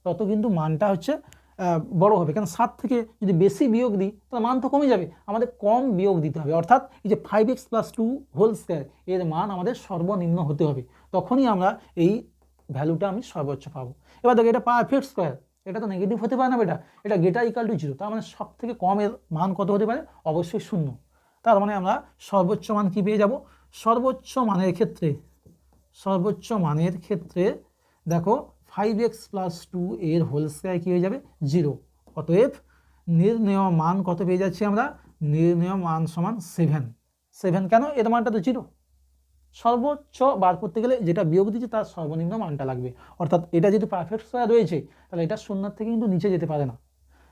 তত কিন্তু মানটা হচ্ছে বড় হবে, কারণ 7 থেকে যদি বেশি বিয়োগ দিই তাহলে মান তো কমে যাবে, আমাদের কম বিয়োগ দিতে হবে। অর্থাৎ এই যে 5x + 2 হোল স্কোয়ার এর মান আমাদের সর্বনিম্ন হতে হবে, তখনই আমরা এই ভ্যালুটা আমি সর্বোচ্চ পাবো। এবার দেখো, এটা পারফেক্ট স্কোয়ার, এটা তো নেগেটিভ হতে পারে না বেটা, এটা গেটার ইকুয়াল টু 0, তার মানে সব থেকে কম এর মান কত হতে পারে? অবশ্যই 0। তার মানে আমরা সর্বোচ্চ মান কি পেয়ে যাব? সর্বোচ্চ মানের ক্ষেত্রে দেখো 5x + 2 এর হোল স্কয়ার কি হয়ে যাবে? 0। অতএব নির্ণেয় মান কত পেয়ে যাচ্ছি আমরা? নির্ণেয় মান সমান 7। কেন? এর মানটা তো 0। সর্বোচ্চ বার করতে গেলে যেটা বিয়োগ দিচ্ছে তার সর্বনিম্ন মানটা লাগবে। অর্থাৎ এটা যেহেতু পারফেক্ট স্কয়ার রয়েছে, তাহলে এটা 0 থেকে কিন্তু নিচে যেতে পারে না।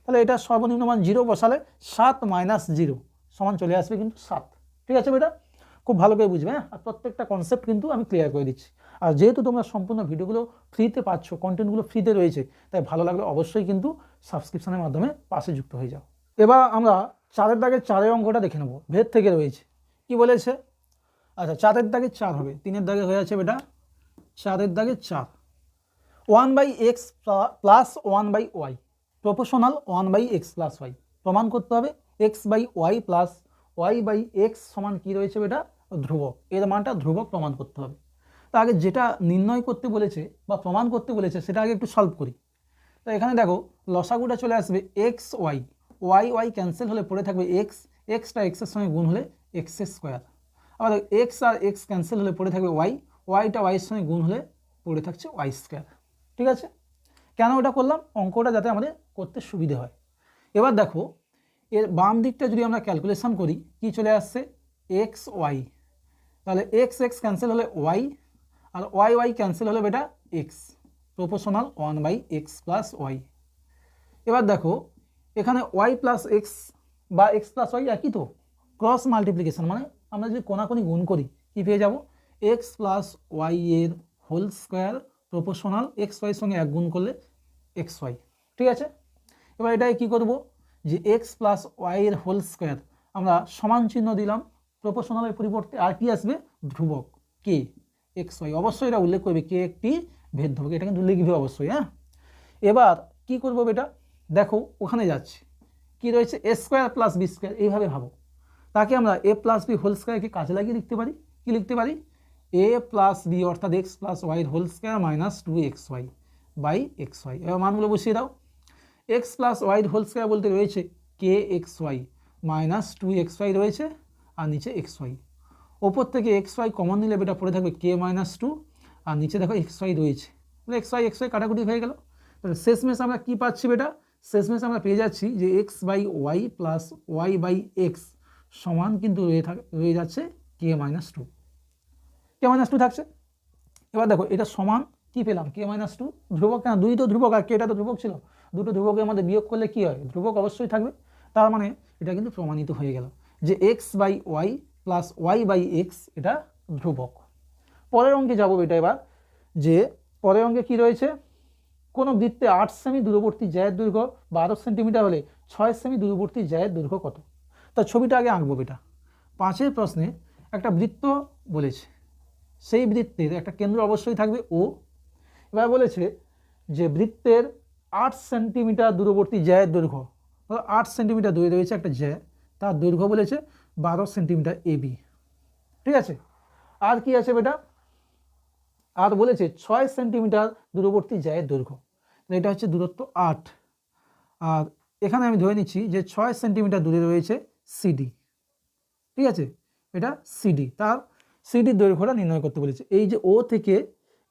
তাহলে এটা সর্বনিম্ন মান 0 বসালে 7 - 0 সমান চলে আসবে কিন্তু 7। ঠিক আছে বেটা? খুব ভালো করে বুঝবে, হ্যাঁ? আর প্রত্যেকটা কনসেপ্ট কিন্তু আমি ক্লিয়ার করে দিচ্ছি। আর যেহেতু তোমরা সম্পূর্ণ ভিডিওগুলো ফ্রিতে পাচ্ছ, কন্টেন্টগুলো ফ্রিতে রয়েছে, তাই ভালো লাগলে অবশ্যই কিন্তু সাবস্ক্রিপশনের মাধ্যমে পাশে যুক্ত হয়ে যাও। এবার আমরা 4-এর দাগের 4-এর অঙ্কটা দেখে নেব, ভেদ থেকে রয়েছে। কি বলেছে? আচ্ছা, 4-এর দাগে 4 হবে, 3-এর দাগে হয়ে আছে বেটা 4-এর দাগে 4। 1/x plus 1/y proportional 1/x + y। প্রমাণ করতে হবে x/y প্লাস y/x সমান কি রয়েছে বেটা? ধ্রুবক। এর মানটা ধ্রুবক প্রমাণ করতে হবে। তা আগে যেটা নির্ণয় করতে বলেছে বা প্রমাণ করতে বলেছে সেটা আগে একটু সলভ করি। তো এখানে দেখো, লসাগুটা চলে আসবে xy, y ক্যান্সেল হলে পড়ে থাকবে x, xটা x এর সঙ্গে গুণ হলে x²। আবার দেখো, x আর x ক্যান্সেল হলে পড়ে থাকবে y, yটা y এর সঙ্গে গুণ হলে পড়ে থাকছে y²। ঠিক আছে? কেন ওটা করলাম? অঙ্কটা যাতে আমাদের করতে সুবিধে হয়। এবার দেখো, এর বাম দিকটা যদি আমরা ক্যালকুলেশন করি, কি চলে আসছে? xy, তাহলে x ক্যান্সেল হলে y, আর y ক্যান্সেল হলে বেটা x, প্রপোর্শনাল 1/x + y। এবার দেখো, এখানে y + x বা x + y একই তো, ক্রস মাল্টিপ্লিকেশন, মানে আমরা যদি কোনাকুনি গুণ করি কি পেয়ে যাব? x + y এর হোল স্কোয়ার প্রপোর্শনাল xy এর সঙ্গে 1 গুণ করলে xy। ঠিক আছে? এবার এটাই কি করব, যে x + y এর হোল স্কোয়ার আমরা সমান চিহ্ন দিলাম প্রপোর্শনালের পরিবর্তে, আর কি আসবে? ধ্রুবক k xy। অবশ্যই এটা উল্লেখ করবে কে একটি ভেদ ধ্রুবক, এটা কিন্তু লিখবে অবশ্যই, হ্যাঁ? এবার কি করব বেটা? দেখো, ওখানে যাচ্ছে কি রয়েছে? a² + b², এইভাবে ভাবো। তাকে আমরা a + b হোল স্কোয়ারকে কাজে লাগিয়ে লিখতে পারি। কি লিখতে পারি? a + b অর্থাৎ x + y এর হোল স্কোয়ার - 2xy/xy। এবার মানগুলো বসিয়ে দাও। x + y এর হোল স্কোয়ার বলতে রয়েছে kxy - 2xy রয়েছে, আর নিচে xy। ওপর থেকে xy কমন নিলে বেটা পড়ে থাকবে k - 2, আর নিচে দেখো xy রয়েছে, xy কাটাকুটি হয়ে গেল। তাহলে শেষমেশ আমরা কি পাচ্ছি বেটা? শেষমেশ আমরা পেয়ে যাচ্ছি যে x/y + y/x সমান কিন্তু রয়ে যাচ্ছে k - 2। k - 2 থাকছে। এবার দেখো, এটা সমান কি পেলাম? k - 2 ধ্রুবক, কেন? 2 তো ধ্রুবক, আর কেটা তো ধ্রুবক ছিল। দুটো ধ্রুবকের মধ্যে বিয়োগ করলে কি হয়? ধ্রুবক অবশ্যই থাকবে। তার মানে এটা কিন্তু প্রমাণিত হয়ে গেল যে x/y + y/x এটা ধ্রুবক। পরের অঙ্কে যাবো এটা এবার, যে পরের অঙ্কে কি রয়েছে? কোনো বৃত্তে 8 সেমি দূরবর্তী জ্যায়ের দৈর্ঘ্য 12 সেন্টিমিটার হলে 6 সেমি দূরবর্তী জ্যায়ের দৈর্ঘ্য কত? তার ছবিটা আগে আঁকবো বেটা। 5-এর প্রশ্নে একটা বৃত্ত বলেছে, সেই বৃত্তের একটা কেন্দ্র অবশ্যই থাকবে ও। এবার বলেছে যে বৃত্তের 8 সেন্টিমিটার দূরবর্তী জ্যায়ের দৈর্ঘ্য, 8 সেন্টিমিটার দূরে রয়েছে একটা জ্যা, তার দৈর্ঘ্য বলেছে 12 সেন্টিমিটার AB। ঠিক আছে? আর কি আছে বেটা? আর বলেছে 6 সেন্টিমিটার দূরবর্তী জ্যায়ের দৈর্ঘ্য, এটা হচ্ছে দূরত্ব 8। আর এখানে আমি ধরে নিচ্ছি যে 6 সেন্টিমিটার দূরে রয়েছে CD। ঠিক আছে? এটা CD, তার সিডির দৈর্ঘ্যটা নির্ণয় করতে বলেছে। এই যে ও থেকে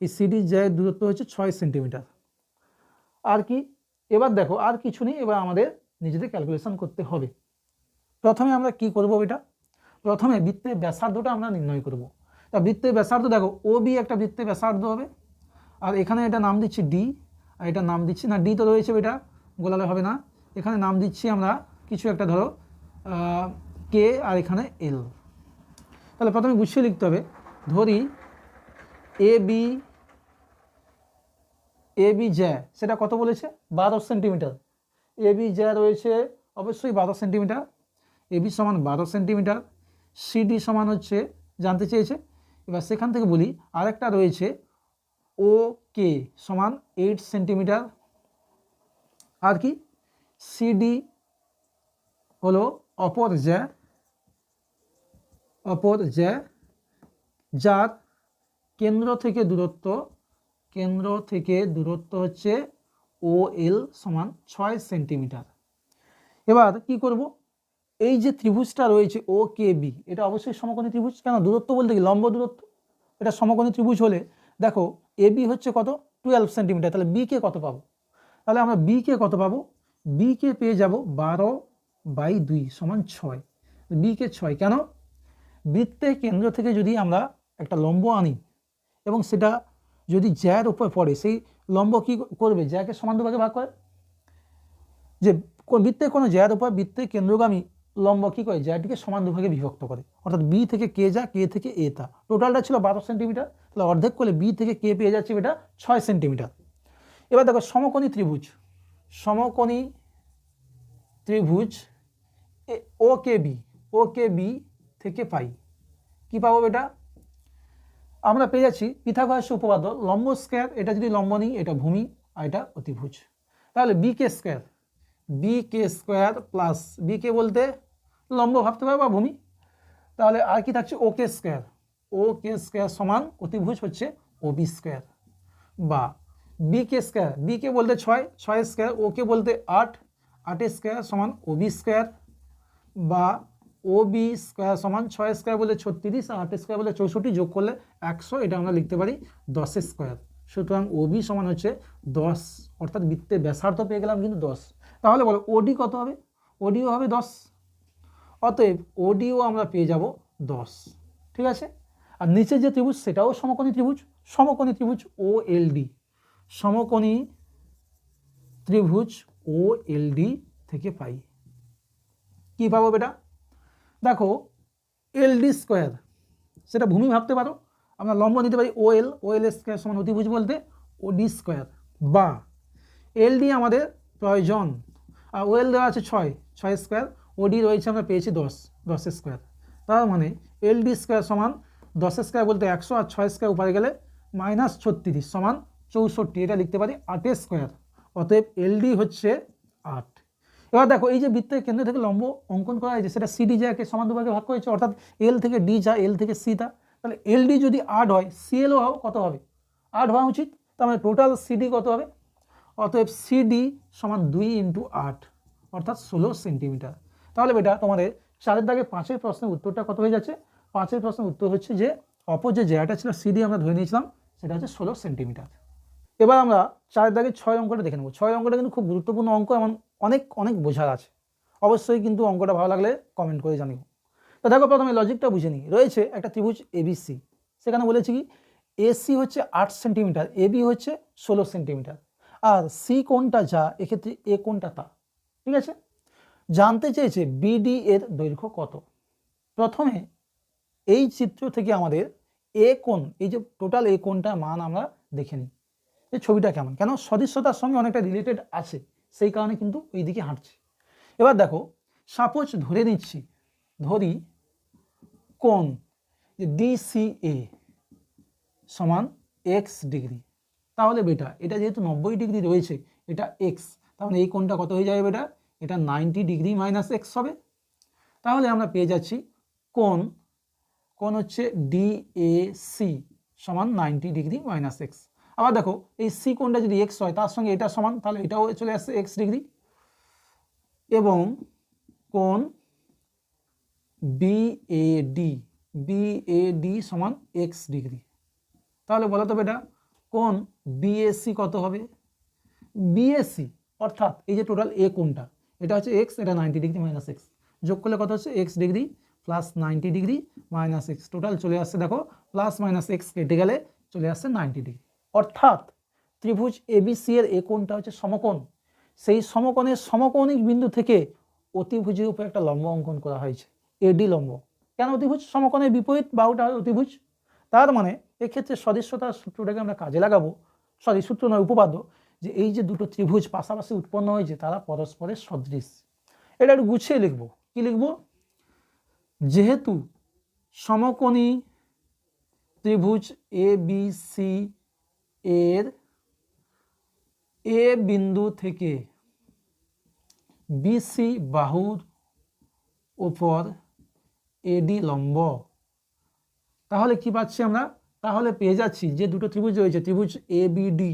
এই সিডির জ্যায়ের দূরত্ব হচ্ছে 6 সেন্টিমিটার। আর কি? এবার দেখো, আর কিছু নেই, এবার আমাদের নিজেদের ক্যালকুলেশন করতে হবে। প্রথমে আমরা কি করব এটা? প্রথমে বৃত্তের ব্যাসার্ধটা আমরা নির্ণয় করব। তা বৃত্তের ব্যাসার্ধ দেখো, OB একটা বৃত্তের ব্যাসার্ধ হবে, আর এখানে এটা নাম দিচ্ছি D, আর এটা নাম দিচ্ছি না, D তো রয়েছে এটা গোলালে হবে না, এখানে নাম দিচ্ছি আমরা কিছু একটা, ধরো K, আর এখানে L। তাহলে প্রথমে গুছিয়ে লিখতে হবে। ধরি AB জ্যা, সেটা কত বলেছে? 12 সেন্টিমিটার। এবি যা রয়েছে অবশ্যই 12 সেন্টিমিটার, এবি সমান 12 সেন্টিমিটার, সিডি সমান হচ্ছে জানতে চেয়েছে। এবার সেখান থেকে বলি আরেকটা রয়েছে ও কে সমান 8 সেন্টিমিটার, আর কি সিডি হলো অপর জ্যা যার কেন্দ্র থেকে দূরত্ব হচ্ছে ও এল সমান 6 সেন্টিমিটার। এবার কি করব, এই যে ত্রিভুজটা রয়েছে ও কে বি, এটা অবশ্যই সমকোণী ত্রিভুজ। কেন দূরত্ব বলতে কি লম্ব দূরত্ব, এটা সমকোণী ত্রিভুজ হলে দেখো এ বি হচ্ছে কত 12 সেন্টিমিটার, তাহলে বি কে কত পাবো, তাহলে আমরা বি কে কত পাবো, বি কে পেয়ে যাব 12/2 সমান 6, বি কে 6। কেন, বৃত্তের কেন্দ্র থেকে যদি আমরা একটা লম্ব আনি এবং সেটা যদি জ্যার উপর পড়ে, সেই লম্ব কি করবে, জ্যাকে সমান দুভাগে ভাগ করে, যে বৃত্তের কোনো জ্যার উপর বৃত্তের কেন্দ্রগামী লম্ব কি করে, জ্যাটিকে সমান দুভাগে বিভক্ত করে, অর্থাৎ বি থেকে কে যা, কে থেকে এ তা, টোটালটা ছিল 12 সেন্টিমিটার, তাহলে অর্ধেক করলে বি থেকে কে পেয়ে যাচ্ছে এটা 6 সেন্টিমিটার। এবার দেখো সমকোণী ত্রিভুজ ও কে বি থেকে পাই কি পাবো, এটা আমরা পেয়ে যাচ্ছি পিথাগোরাস উপপাদ্য, লম্ব স্কয়ার, এটা যদি লম্ব নিই এটা ভূমি আর এটা অতিভুজ, তাহলে বি কে স্কয়ার প্লাস বি কে বলতে লম্ব ভাবতে পারো বা ভূমি, তাহলে আর কি থাকছে ও কে স্কয়ার সমান অতিভুজ হচ্ছে ও বি স্কয়ার, বা বি কে বলতে 6 স্কয়ার, ও কে বলতে 8 স্কয়ার সমান ও বি স্কয়ার, বা ও বি স্কয়ার সমান 6 স্কয়ার বলে 36 আর 8 স্কয়ার বলে 64, যোগ করলে 100, এটা আমরা লিখতে পারি 10 স্কয়ার। সুতরাং ও বি সমান হচ্ছে 10, অর্থাৎ বৃত্তের ব্যাসার্ধ পেয়ে গেলাম কিন্তু 10। তাহলে বলো ওডি কত হবে, ওডিও হবে 10, অতএব ওডিও আমরা পেয়ে যাব 10, ঠিক আছে। আর নিচে যে ত্রিভুজ সেটাও সমকোণী ত্রিভুজ ও এল ডি, সমকোণী ত্রিভুজ ও এল ডি থেকে পাই কি পাবো বেটা, দেখো এল ডি স্কোয়ার, সেটা ভূমি ভাবতে পারো, আমরা লম্ব নিতে পারি ও এল স্কোয়ার সমান অতিভুজ বলতে ও ডি স্কোয়ার, বা এল ডি আমাদের প্রয়োজন, আর ও এল দেওয়া আছে 6 স্কোয়ার, ও ডি রয়েছে আমরা পেয়েছি 10 স্কোয়ার, তার মানে এল ডি স্কোয়ার সমান 10 স্কোয়ার বলতে 100 আর 6 স্কোয়ার উপরে গেলে -36 সমান 64, এটা লিখতে পারি 8 স্কোয়ার, অতএব এল ডি হচ্ছে 8। এবার দেখো এই যে বৃত্তের কেন্দ্র থেকে লম্ব অঙ্কন করা হয়েছে সেটা সিডি যাকে সমান দুভাগে ভাগ করেছে, অর্থাৎ এল থেকে ডি যা, এল থেকে সি তা, তাহলে এল ডি যদি 8 হয় সিএলও কত হবে 8 হওয়া উচিত, তার মানে টোটাল সিডি কত হবে, অতএব সিডি সমান 2 × 8 অর্থাৎ 16 সেন্টিমিটার। তাহলে বেটা তোমাদের 4-এর দাগে 5-এর প্রশ্নের উত্তরটা কত হয়ে যাচ্ছে, 5-এর প্রশ্নের উত্তর হচ্ছে যে অপর যে জায়গাটা ছিল সিডি আমরা ধরে নিয়েছিলাম সেটা হচ্ছে 16 সেন্টিমিটার। এবার আমরা 4-এর দাগে 6 অঙ্কটা দেখে নেব। 6 অঙ্কটা কিন্তু খুব গুরুত্বপূর্ণ অঙ্ক, এমন অনেক বোঝার আছে, অবশ্যই কিন্তু অঙ্কটা ভালো লাগলে কমেন্ট করে জানিও। তো দেখো প্রথমে লজিকটা বুঝে নিই, রয়েছে একটা ত্রিভুজ এবিসি, সেখানে বলেছি কি এসি হচ্ছে 8 সেন্টিমিটার, এবি হচ্ছে 16 সেন্টিমিটার, আর সি কোণটা যা এক্ষেত্রে এ কোণটা তা, ঠিক আছে। জানতে চেয়েছে বিডি এর দৈর্ঘ্য কত। প্রথমে এই চিত্র থেকে আমাদের এ কোণ, এই যে টোটাল এ কোণটার মান আমরা দেখে নিই, এই ছবিটা কেন সদৃশ্যতার সঙ্গে অনেকটা রিলেটেড আছে, সেই কারণে কিন্তু ওই দিকে হাঁটছে। এবার দেখো সাপোজ ধরি কোণ ডিসিএ সমান এক্স ডিগ্রি, তাহলে বেটা এটা যেহেতু 90 ডিগ্রি রয়েছে, এটা এক্স, তাহলে এই কোণটা কত হয়ে যাবে বেটা, এটা 90 ডিগ্রি মাইনাস এক্স হবে। তাহলে আমরা পেয়ে যাচ্ছি কোণ হচ্ছে ডিএসি সমান 90 ডিগ্রি মাইনাস এক্স। আবার দেখো এই সি কোণটা যদি এক্স হয় তার সঙ্গে এটা সমান, তাহলে এটাও চলে আসছে এক্স ডিগ্রি, এবং কোণ বিএডি সমান এক্স ডিগ্রি। তাহলে বলো তো বেটা কোণ বিএসি কত হবে, বিএসি অর্থাৎ এই যে টোটাল এ কোণটা এটা হচ্ছে এক্স, এটা 90 ডিগ্রি মাইনাস এক্স, যোগ করলে কত হচ্ছে x degree plus 90 degree minus x, total চলে আসছে দেখো প্লাস মাইনাস এক্স কেটে গেলে চলে আসছে 90 ডিগ্রি। অর্থাৎ ত্রিভুজ এবিসি এর এ কোণটা হচ্ছে সমকোণ, সেই সমকোণের সমকৌণিক বিন্দু থেকে অতিভুজের উপর একটা লম্ব অঙ্কন করা হয়েছে, এডি লম্ব। কেন অতিভুজ, সমকোণের বিপরীত বাহুটা অতিভুজ, তার মানে এক্ষেত্রে সদৃশ্যতার সূত্রটাকে আমরা কাজে লাগাবো, সূত্র নয় উপপাদ্য, যে এই যে দুটো ত্রিভুজ পাশাপাশি উৎপন্ন হয়েছে তারা পরস্পরের সদৃশ। এটা একটু গুছিয়ে লিখবো। কি লিখবো? যেহেতু সমকোণী ত্রিভুজ এ বি সি এর এ বিন্দু থেকে বিসি বাহুর উপর এডি লম্ব, তাহলে কি পাচ্ছি আমরা? তাহলে পেয়ে যাচ্ছি যে দুটো ত্রিভুজ রয়েছে, ত্রিভুজ এ বি ডি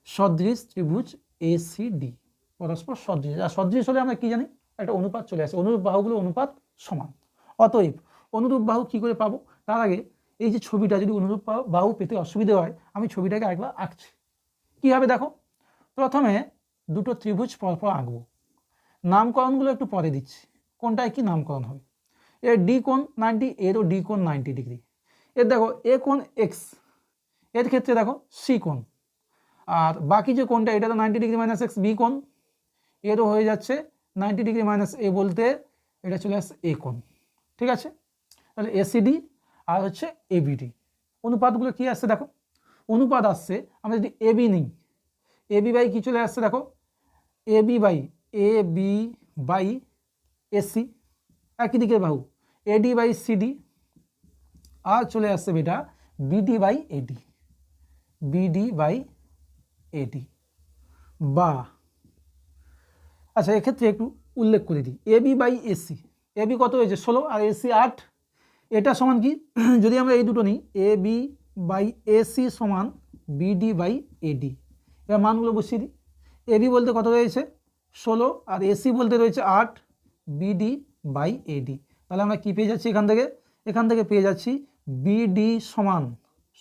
সদৃশ ত্রিভুজ এ সি ডি, পরস্পর সদৃশ। আর সদৃশ হলে আমরা কি জানি? একটা অনুপাত চলে আসে, অনুরূপ বাহুগুলো অনুপাত সমান। অতএব অনুরূপ বাহু কি করে পাবো? তার আগে এই যে ছবিটা, যদি অনুরূপ বাহু পেতে অসুবিধা হয় আমি ছবিটাকে একবার আঁকছি। কীভাবে দেখো, প্রথমে দুটো ত্রিভুজ পরপর আঁকবো, নামকরণগুলো একটু পরে দিচ্ছি, কোনটায় কি নামকরণ হবে। এর ডি কোণ 90, এরও ডি কোণ 90 ডিগ্রি। এর দেখো এ কোণ এক্স, এর ক্ষেত্রে দেখো সি কোণ, আর বাকি যে কোণটা এটা তো 90 ডিগ্রি মাইনাস এক্স, বি কোণ, এরও হয়ে যাচ্ছে 90 ডিগ্রি মাইনাস এ, বলতে এটা চলে আসছে এ কোণ। ঠিক আছে, তাহলে এসিডি আর হচ্ছে এবিডি। অনুপাতগুলো কি আসছে দেখো, অনুপাত আসছে আমরা যদি এবি নিই, এবি বাই কি চলে আসছে দেখো, এবি বাই এসি, একই দিকের বাহু, এডি বাই সিডি, আর চলে আসছে beta BD by AD, BD by AD. বা আচ্ছা, এক্ষেত্রে একটু উল্লেখ করে দিই, এবি বাই এসি, এবি কত হয়েছে 16 আর এসি 8, এটা সমান কি? যদি আমরা এই দুটো নিই, এবি বাই এসি সমান বিডি বাই এডি, এবার মানগুলো বসিয়ে দিই। এবি বলতে কত রয়েছে 16 আর এসি বলতে রয়েছে 8, বিডি বাই এডি, তাহলে আমরা কি পেয়ে যাচ্ছি এখান থেকে পেয়ে যাচ্ছি বিডি সমান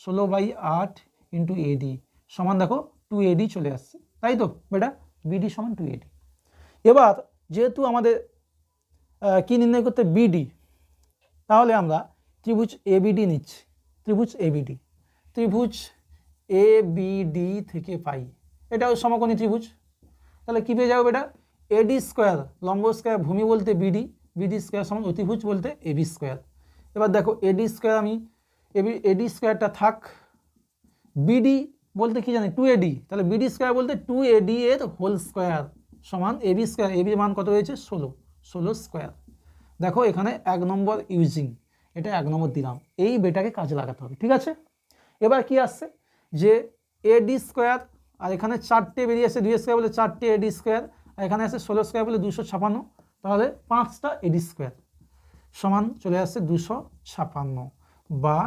16 বাই 8 ইন্টু এডি সমান দেখো 2AD চলে আসছে, তাই তো বেটা? বিডি সমান 2AD। এবার যেহেতু আমাদের কি নির্ণয় করতে, বিডি, তাহলে আমরা ত্রিভুজ এবিডি নিচ্ছি। ত্রিভুজ এবিডি থেকে পাই, এটাও সমকোণী ত্রিভুজ, তাহলে কী পেয়ে যাবো বেটা? এডি স্কোয়ার, লম্ব স্কোয়ার, ভূমি বলতে বিডি, বিডি স্কোয়ার সমান অতিভুজ বলতে এবি স্কোয়ার। এবার দেখো এডি স্কোয়ার, আমি এডি স্কোয়ারটা থাক, বিডি বলতে কি জানি 2AD, তাহলে বিডি স্কোয়ার বলতে 2AD এর হোল স্কোয়ার সমান এবি স্কোয়ার, এবির মান কত হয়েছে 16 স্কোয়ার। দেখো এখানে 1 নম্বর ইউজিং, এটা 1 নম্বর দিলাম, এই বেটাকে কাজে লাগাতে হবে। ঠিক আছে, এবার কি আসছে যে এডি স্কোয়ার, আর এখানে 4টে বেরিয়ে আসছে, 2 স্কোয়ার বলে 4টে এডি স্কোয়ার, আর এখানে আসছে 16 স্কোয়ার বলে 256, তাহলে 5টা এডি স্কোয়ার সমান চলে আসছে 256, বা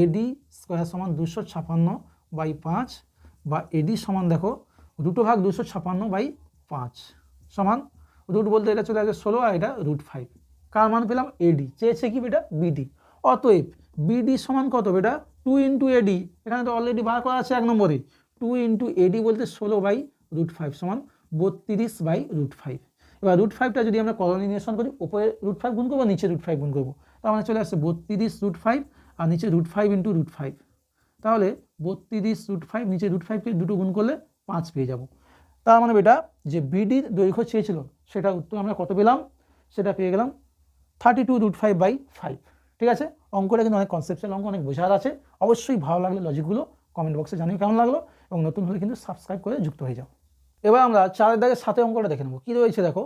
এডি স্কোয়ার সমান 256 বাই 5, বা এডি সমান দেখো √ভাগ 256 বাই 5 সমান রুট বলতে এটা চলে আসছে 16 আর এটা √5। কার মান পেলাম? এডি। চেয়েছে কি বেটা? বিডি। অতএব বিডি সমান কত বেটা? 2 ইন্টু এডি, এখানে তো অলরেডি বার করা আছে 1 নম্বরে, 2 ইন্টু এডি বলতে 16 বাই √5 সমান 32 বাই √5। এবার √5টা যদি আমরা কলনী নিরসন করি, উপরে √5 গুণ করবো, নিচে √5 গুণ করবো, তার মানে চলে আসছে 32 √5 আর নিচে √5 ইন্টু √5, তাহলে 32 √5, নিচে √5কে দুটো গুণ করলে 5 পেয়ে যাব। তার মানে বেটা যে বিডির দৈর্ঘ্য চেয়েছিল সেটা উত্তর আমরা কত পেলাম? সেটা পেয়ে গেলাম 32 √5 বাই 5। ঠিক আছে, অঙ্কটা কিন্তু অনেক কনসেপচুয়াল অঙ্ক, অনেক বোঝার আছে। অবশ্যই ভালো লাগলে লজিকগুলো কমেন্ট বক্সে জানিয়ে কেমন লাগলো, এবং নতুন হলে কিন্তু সাবস্ক্রাইব করে যুক্ত হয়ে যাও। এবার আমরা 4 দাগের 7 অঙ্কটা দেখে নেব। কী রয়েছে দেখো,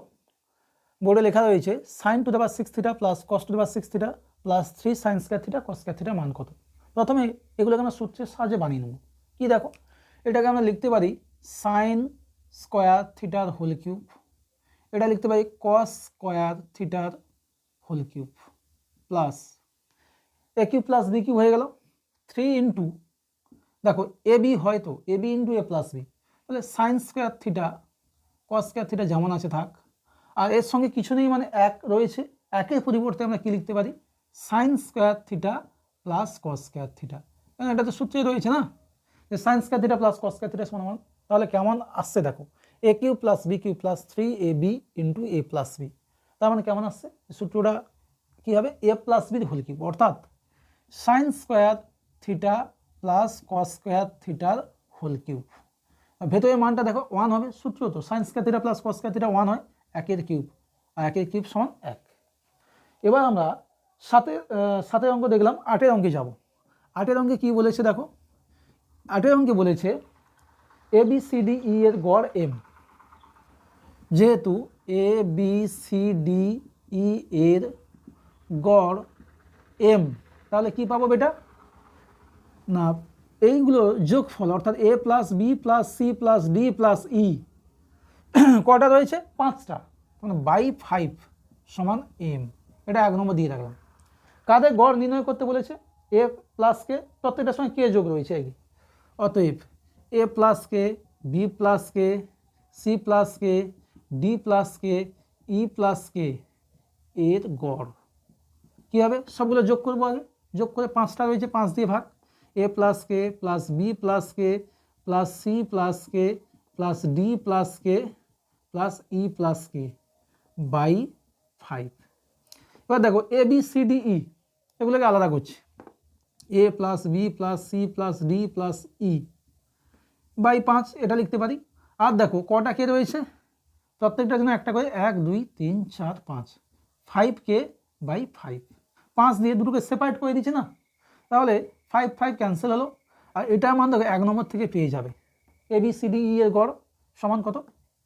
বোর্ডে লেখা রয়েছে sin two the power 6 theta plus cos two the power 6 theta plus 3 sin square theta cos square theta মান কত? প্রথমে এগুলোকে আমরা সূত্রের সাহায্যে বানিয়ে নেব। কি দেখো, এটাকে আমরা লিখতে পারি sin স্কয়ার থিটার হোল কিউব, এটা লিখতে পারি cos স্কয়ার থিটার হোল কিউব প্লাস এ কিউব প্লাস বি কিউব হয়ে গেল 3 ইন্টু, দেখো এ বি হয় তো A B into A plus B, তাহলে sign square theta cos square theta যেমন আছে থাক, আর এর সঙ্গে কিছু নেই মানে 1 রয়েছে, 1-এর পরিবর্তে আমরা কি লিখতে পারি? Sine square theta plus cos square theta, কারণ এটা তো সূত্রে রয়েছে না যে sine square theta plus cos square theta সমান। তাহলে কেমন আসছে দেখো, A cube plus B cube plus 3ab into A plus B, তার মানে কেমন আসছে? সূত্রটা কী হবে? এ প্লাস বির হোল কিউব, অর্থাৎ sine square theta plus cos square থিটার হোল কিউব। ভেতরের মানটা দেখো 1 হবে, সূত্র তো sign square theta plus cos square theta 1 হয়, 1-এর কিউব, আর 1-এর কিউব সমান 1। এবার আমরা 7-এর অঙ্ক দেখলাম, 8-এর অঙ্কে যাব। 8-এর অঙ্কে কী বলেছে দেখো, 8-এর অঙ্কে বলেছে এ বি সি ডি ই এর গড় এম, যেহেতু এ বি সি ডি ই এর গড় এম, তাহলে কি পাবো বেটা না এইগুলো যোগফল অর্থাৎ A plus B plus C plus D plus E কটা রয়েছে 5টা, মানে বাই 5 সমান এম। এটা 1 নম্বর দিয়ে রাখলাম। কাদের গড় নির্ণয় করতে বলেছে? এ প্লাস কে, প্রত্যেকটার সঙ্গে কে যোগ রয়েছে আগে, অতএব এ প্লাস কে, বি প্লাস কে, সি প্লাস কে, ডি প্লাস কে, ই প্লাস কে এর গড় কী হবে? সবগুলো যোগ করবো আগে, যোগ করে 5টা রয়েছে 5 দিয়ে ভাগ, A plus K plus B plus K plus C plus K plus D plus K plus E plus K by 5। এবার দেখো A B C D E এগুলোকে আলাদা করছি, A plus B plus C plus D plus E by 5 এটা লিখতে পারি। আর দেখো কটা কে রয়েছে, প্রত্যেকটার জন্য একটা করে 1 2 3 4 5, 5 কে বাই 5, 5 দিয়ে দুটোকে সেপারেট করে দিচ্ছে না, তাহলে 5 5 ক্যান্সেল হলো। আর এটার মান দেখো 1 নম্বর থেকে পেয়ে যাবে, এ বি সি ডি ই এর গড় সমান কত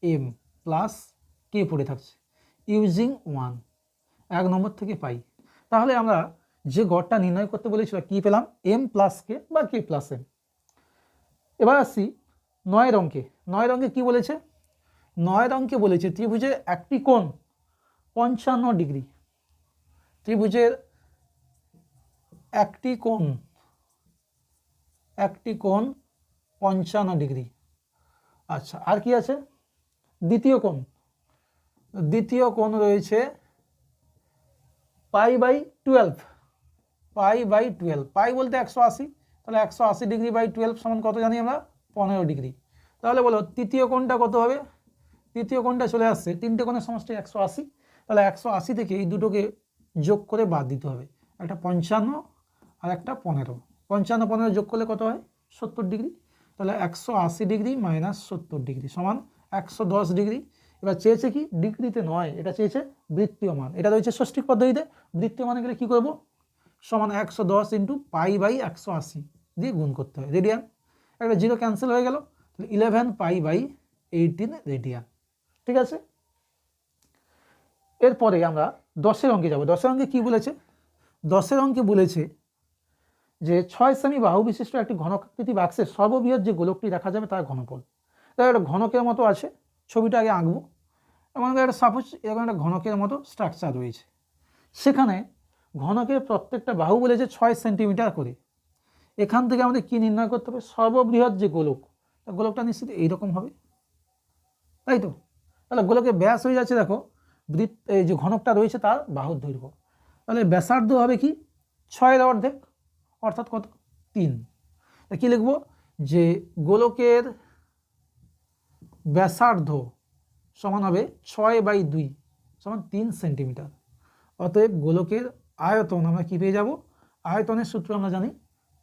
এম প্লাস কে পড়ে থাকছে ইউজিং 1, 1 নম্বর থেকে পাই। তাহলে আমরা যে গড়টা নির্ণয় করতে বলেছিল কি পেলাম, এম প্লাস কে বা কে প্লাস এম। এবার আসছি 9 অঙ্কে। 9 অঙ্কে কি বলেছে? 9 অঙ্কে বলেছে ত্রিভুজের একটি কোণ 55 ডিগ্রি, ত্রিভুজের একটি কোণ 55 ডিগ্রি। আচ্ছা, আর কি আছে? দ্বিতীয় কোণ রয়েছে পাই বাই 12, পাই বাই 12, পাই বলতে 180, তাহলে 180 ডিগ্রি বাই 12 সমান কত জানি আমরা 15 ডিগ্রি। তাহলে বলো তৃতীয় কোণটা কত হবে? তৃতীয় কোণটা চলে আসছে, তিনটে কোণের সমষ্টি 180, তাহলে 180 থেকে এই দুটোকে যোগ করে বাদ দিতে হবে, একটা 55 আর একটা 15, 55 15 যোগ করলে কত হয় 70 ডিগ্রি, তাহলে 180 ডিগ্রি মাইনাস 70 ডিগ্রি সমান 110 ডিগ্রি। এবার চেয়েছে কি ডিগ্রিতে নয়, এটা চেয়েছে বৃত্তীয় মান, এটা রয়েছে ষষ্ঠিক পদ্ধতিতে। বৃত্তীয় মানে গেলে কী করবো, সমান 110 ইন্টু পাই বাই 180 দিয়ে গুণ করতে হয়, রেডিয়ান। একটা 0 ক্যান্সেল হয়ে গেল, তাহলে 11 পাই বাই 18 রেডিয়ান। ঠিক আছে, এরপরে আমরা 10 অঙ্কে যাব। 10 অঙ্কে কী বলেছে? 10 অঙ্কে বলেছে যে 6 সেমি বাহু বিশিষ্ট একটি ঘনকাকৃতি বাক্সের সর্ববৃহৎ যে গোলকটি দেখা যাবে তার ঘনফল। তাই একটা ঘনকের মতো আছে, ছবিটা আগে আঁকবো। এবং একটা সাপোজ এরকম একটা ঘনকের মতো স্ট্রাকচার রয়েছে, সেখানে ঘনকের প্রত্যেকটা বাহু বলেছে 6 সেন্টিমিটার করে। এখান থেকে আমাদের কি নির্ণয় করতে হবে? সর্ববৃহৎ যে গোলক, গোলকটা নিশ্চিত এইরকম হবে, তাই তো? তাহলে গোলকের ব্যাস হয়ে যাচ্ছে দেখো এই যে ঘনকটা রয়েছে তার বাহুর দৈর্ঘ্য, তাহলে ব্যাসার্ধ হবে কি 6 অর্ধেক অর্থাৎ কত 3। তা কী লিখবো যে গোলকের ব্যাসার্ধ সমান হবে 6/2 সমান 3 সেন্টিমিটার। অতএব গোলকের আয়তন আমরা কী পেয়ে যাব? আয়তনের সূত্র আমরা জানি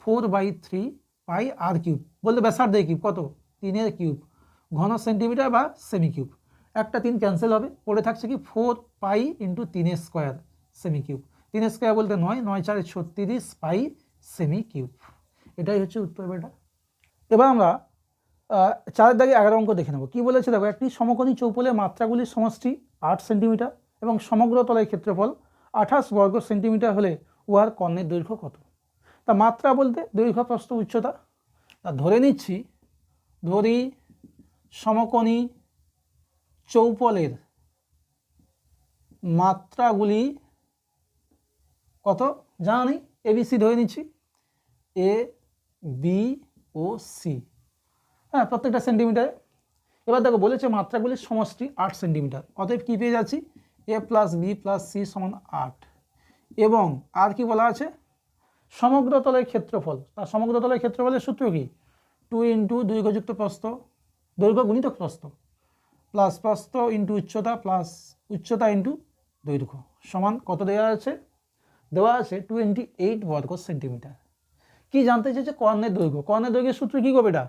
4/3 পাই আর কিউব, বলতে ব্যাসার্ধের কিউব কত 3-এর কিউব, ঘন সেন্টিমিটার বা সেমি কিউব। একটা 3 ক্যান্সেল হবে, পড়ে থাকছে কি 4 pi into 3 square semi cube. 3 square বলতে 9, 9 4 36 পাই সেমি কিউব। এটাই হচ্ছে উত্তর বেটা। এবার আমরা 4 দাগে 11 অঙ্ক দেখে নেব। কী বলেছে দেখো, একটি সমকোণী চৌপলের মাত্রাগুলির সমষ্টি 8 সেন্টিমিটার এবং সমগ্র তলের ক্ষেত্রফল 28 বর্গ সেন্টিমিটার হলে উহার কর্ণের দৈর্ঘ্য কত? তা মাত্রা বলতে দৈর্ঘ্য প্রস্থ উচ্চতা। তা ধরে নিচ্ছি, ধরি সমকোণী চৌপলের মাত্রাগুলি কত জানা নেই, এবিসি ধরে নিচ্ছি, এ বি ও সি, হ্যাঁ প্রত্যেকটা সেন্টিমিটারে। এবার দেখো বলেছে মাত্রাগুলির সমষ্টি 8 সেন্টিমিটার, অতএব কী পেয়ে যাচ্ছি এ প্লাস বি প্লাস সি সমান 8। এবং আর কি বলা আছে, সমগ্র তলের ক্ষেত্রফল। তার সমগ্র তলের ক্ষেত্রফলের সূত্র কি 2 ইন্টু দৈর্ঘ্যযুক্ত প্রস্থ, দৈর্ঘ্য গুণিতক প্রস্থ, প্লাস প্রস্থ ইন্টু উচ্চতা প্লাস উচ্চতা ইন্টু দৈর্ঘ্য সমান কত দেওয়া আছে? দেওয়া আছে 28 বর্গ সেন্টিমিটার। কি জানতে চেয়েছে? কর্ণের দৈর্ঘ্য। কর্ণের দৈর্ঘ্যের সূত্র কী করবে? এটা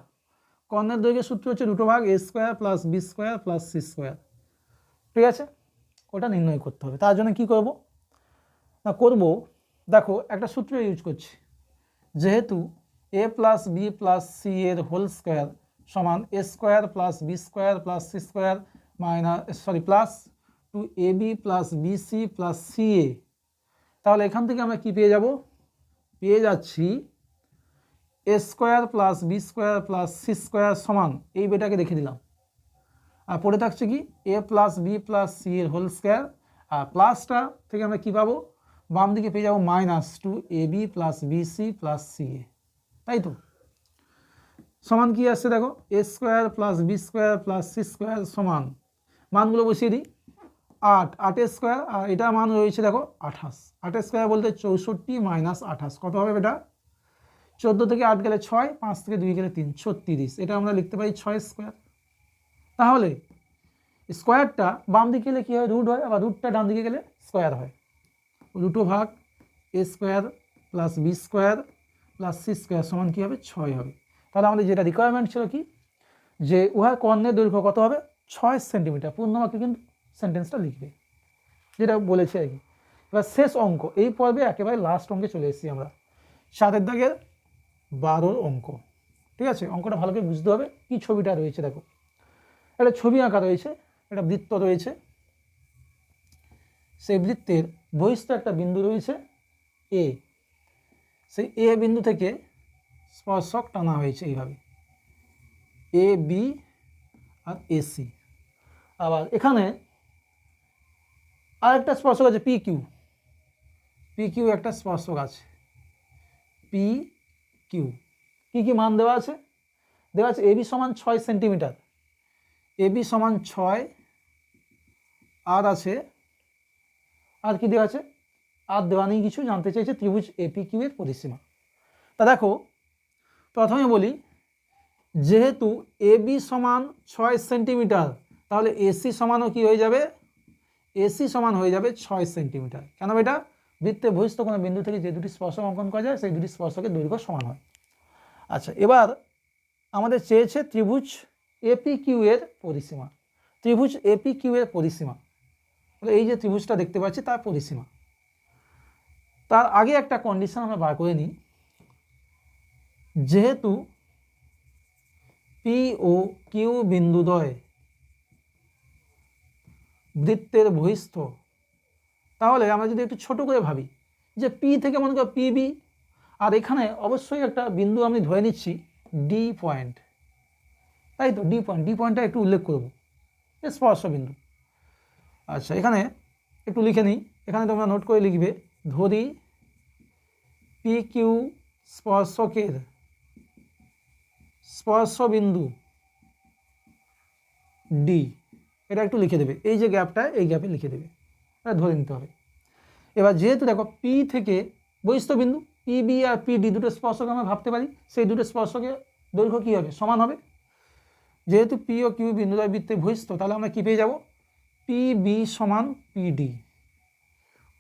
কর্ণের দৈর্ঘ্যের সূত্র হচ্ছে √a² plus b² plus c²। ঠিক আছে, ওটা নির্ণয় করতে হবে। তার জন্য কি করব না, দেখো একটা সূত্র ইউজ করছি, যেহেতু a plus B plus C এর হোল স্কোয়ার সমান A square plus B square plus C square plus 2ab plus BC plus CA. তাহলে এখান থেকে আমরা কি পেয়ে যাব, পেয়ে যাচ্ছি A square plus B square plus C square সমান, এই বেটাকে রেখে দিলাম, আর পড়ে থাকছে কি A plus B plus C এর হোল স্কোয়ার, আর প্লাসটা থেকে আমরা কি পাবো, বাম দিকে পেয়ে যাবো -2ab plus BC plus CA, তাই তো। সমান কি আসছে দেখো, A square plus B square plus C square সমান, মানগুলো বসিয়ে দিই, 8 স্কোয়ার, আর এটার মান রয়েছে দেখো 28, 8 স্কোয়ার বলতে 64 - 28 কত হবে বেটা, 14 থেকে 8 গেলে 6, 5 থেকে 2 গেলে 3, 36, এটা আমরা লিখতে পারি 6 স্কোয়ার। তাহলে স্কোয়ারটা বাম দিকে গেলে কী হয়, রুট হয়, আবার রুটটা ডান দিকে গেলে স্কোয়ার হয়, রুটো ভাগ A square plus B square plus C square সমান কী হবে, 6 হবে। তাহলে আমাদের যেটা রিকোয়ারমেন্ট ছিল কি, যে উহার কর্ণের দৈর্ঘ্য কত হবে, 6 সেন্টিমিটার, পূর্ণবাক্যে কিন্তু সেন্টেন্সটা লিখবে যেটা বলেছে আর কি। এবার শেষ অঙ্ক, এই পর্বে একেবারে লাস্ট অঙ্কে চলে এসেছি আমরা, 7 দাগের 12 অঙ্ক। ঠিক আছে, অঙ্কটা ভালো করে বুঝতে হবে। কি ছবিটা রয়েছে দেখো, একটা ছবি আঁকা রয়েছে, একটা বৃত্ত রয়েছে, সেই বৃত্তের বহিস্থ একটা বিন্দু রয়েছে এ, সেই এ বিন্দু থেকে স্পর্শক টানা হয়েছে এইভাবে, এ বি আর এসি। আবার এখানে আরেকটা স্পর্শক আছে পি কিউ, একটা স্পর্শক আছে পি কিউ। কি মান দেওয়া আছে, এবি সমান 6 সেন্টিমিটার, এবি সমান 6, আর আছে, আর কি দেওয়া আছে, আর দেওয়া নেই কিছু, জানতে চাইছে ত্রিভুজ এপি কিউ এর পরিসীমা। তা দেখো প্রথমে বলি, যেহেতু এবি সমান 6 সেন্টিমিটার, তাহলে এসি সমানও কি হয়ে যাবে, এসি সমান হয়ে যাবে 6 সেন্টিমিটার। কেন বেটা, বৃত্তের বহিস্থ কোনো বিন্দু থেকে যে দুটি স্পর্শক অঙ্কন করা যায় সেই দুটি স্পর্শকের দৈর্ঘ্য সমান হয়। আচ্ছা, এবার আমাদের চেয়েছে ত্রিভুজ এপি কিউ এর পরিসীমা, ত্রিভুজ এপি কিউ এর পরিসীমা, এই যে ত্রিভুজটা দেখতে পাচ্ছি তার পরিসীমা। তার আগে একটা কন্ডিশন আমরা বার করে নিই, যেহেতু পি ও কিউ বিন্দুদ্বয় বৃত্তের বহিস্থ, তাহলে আমরা যদি একটু ছোট করে ভাবি, যে পি থেকে মনে করো পিবি, আর এখানে অবশ্যই একটা বিন্দু আমি ধরে নিচ্ছি ডি পয়েন্ট, তাই তো, ডি পয়েন্টটা একটু উল্লেখ করব, স্পর্শ বিন্দু। আচ্ছা, এখানে একটু লিখে নিই, এখানে তোমরা নোট করে লিখবে, ধরি পি কিউ স্পর্শকের স্পর্শবিন্দু ডি, এটা একটু লিখে দেবে, এই যে গ্যাপটা এই গ্যাপে লিখে দেবে, এটা ধরে নিতে হবে। এবার যেহেতু দেখো পি থেকে বহিস্থ বিন্দু পিবি আর পিডি দুটো স্পর্শক আমরা ভাবতে পারি, সেই দুটো স্পর্শকের দৈর্ঘ্য কী হবে, সমান হবে। যেহেতু পি ও কিউ বিন্দুদ্বয় বৃত্তের বহিস্থ, তাহলে আমরা কী পেয়ে যাব, পিবি সমান পিডি।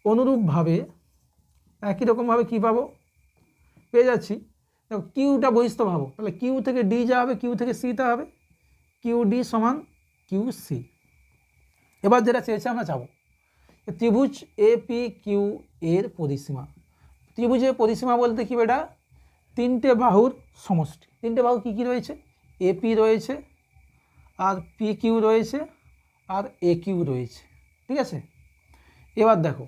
অনুরূপভাবে একই রকমভাবে কী পাবো, পেয়ে যাচ্ছি, দেখো কিউটা বহিস্থ ভাবো, তাহলে কিউ থেকে ডি যা হবে কিউ থেকে সিটা হবে, কিউ ডি সমান কিউ সি। এবার যেটা চেয়েছে আমরা যাবো ত্রিভুজ এপি কিউ এর পরিসীমা। ত্রিভুজের পরিসীমা বলতে কি বেটা, 3টে বাহুর সমষ্টি। 3টে বাহু কী কী রয়েছে, এপি রয়েছে, আর পি কিউ রয়েছে, আর এ কিউ রয়েছে। ঠিক আছে, এবার দেখো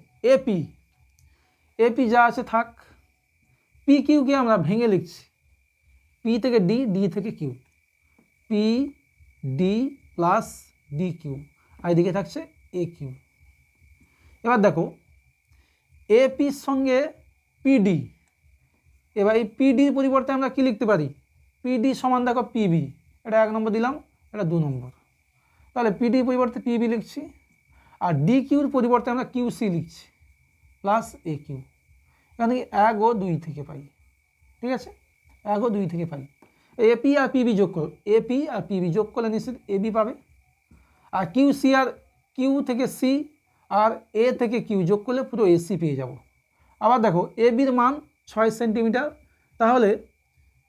এপি যা আছে থাক, পি কিউকে আমরা ভেঙে লিখছি, পি থেকে ডি, ডি থেকে Q, P D plus D Q, আর এদিকে থাকছে এ কিউ। এবার দেখো এপির সঙ্গে পিডি, এবার এই পিডির পরিবর্তে আমরা কি লিখতে পারি, পিডি সমান দেখো পিবি, এটা 1 নম্বর দিলাম, এটা 2 নম্বর, তাহলে পিডির পরিবর্তে পিবি লিখছি, আর ডি কিউর পরিবর্তে আমরা কিউ সি লিখছি প্লাস এ কিউ। এখানে 1 ও 2 থেকে পাই, ঠিক আছে, 1 ও 2 থেকে পাই। এপি আর পিবি যোগ করো, এপি আর পিবি যোগ করলে নিশ্চিত এবি পাবে, আর কিউ সি আর কিউ থেকে সি আর এ থেকে কিউ যোগ করলে পুরো এসি পেয়ে যাব। আবার দেখো এবির মান 6 সেন্টিমিটার, তাহলে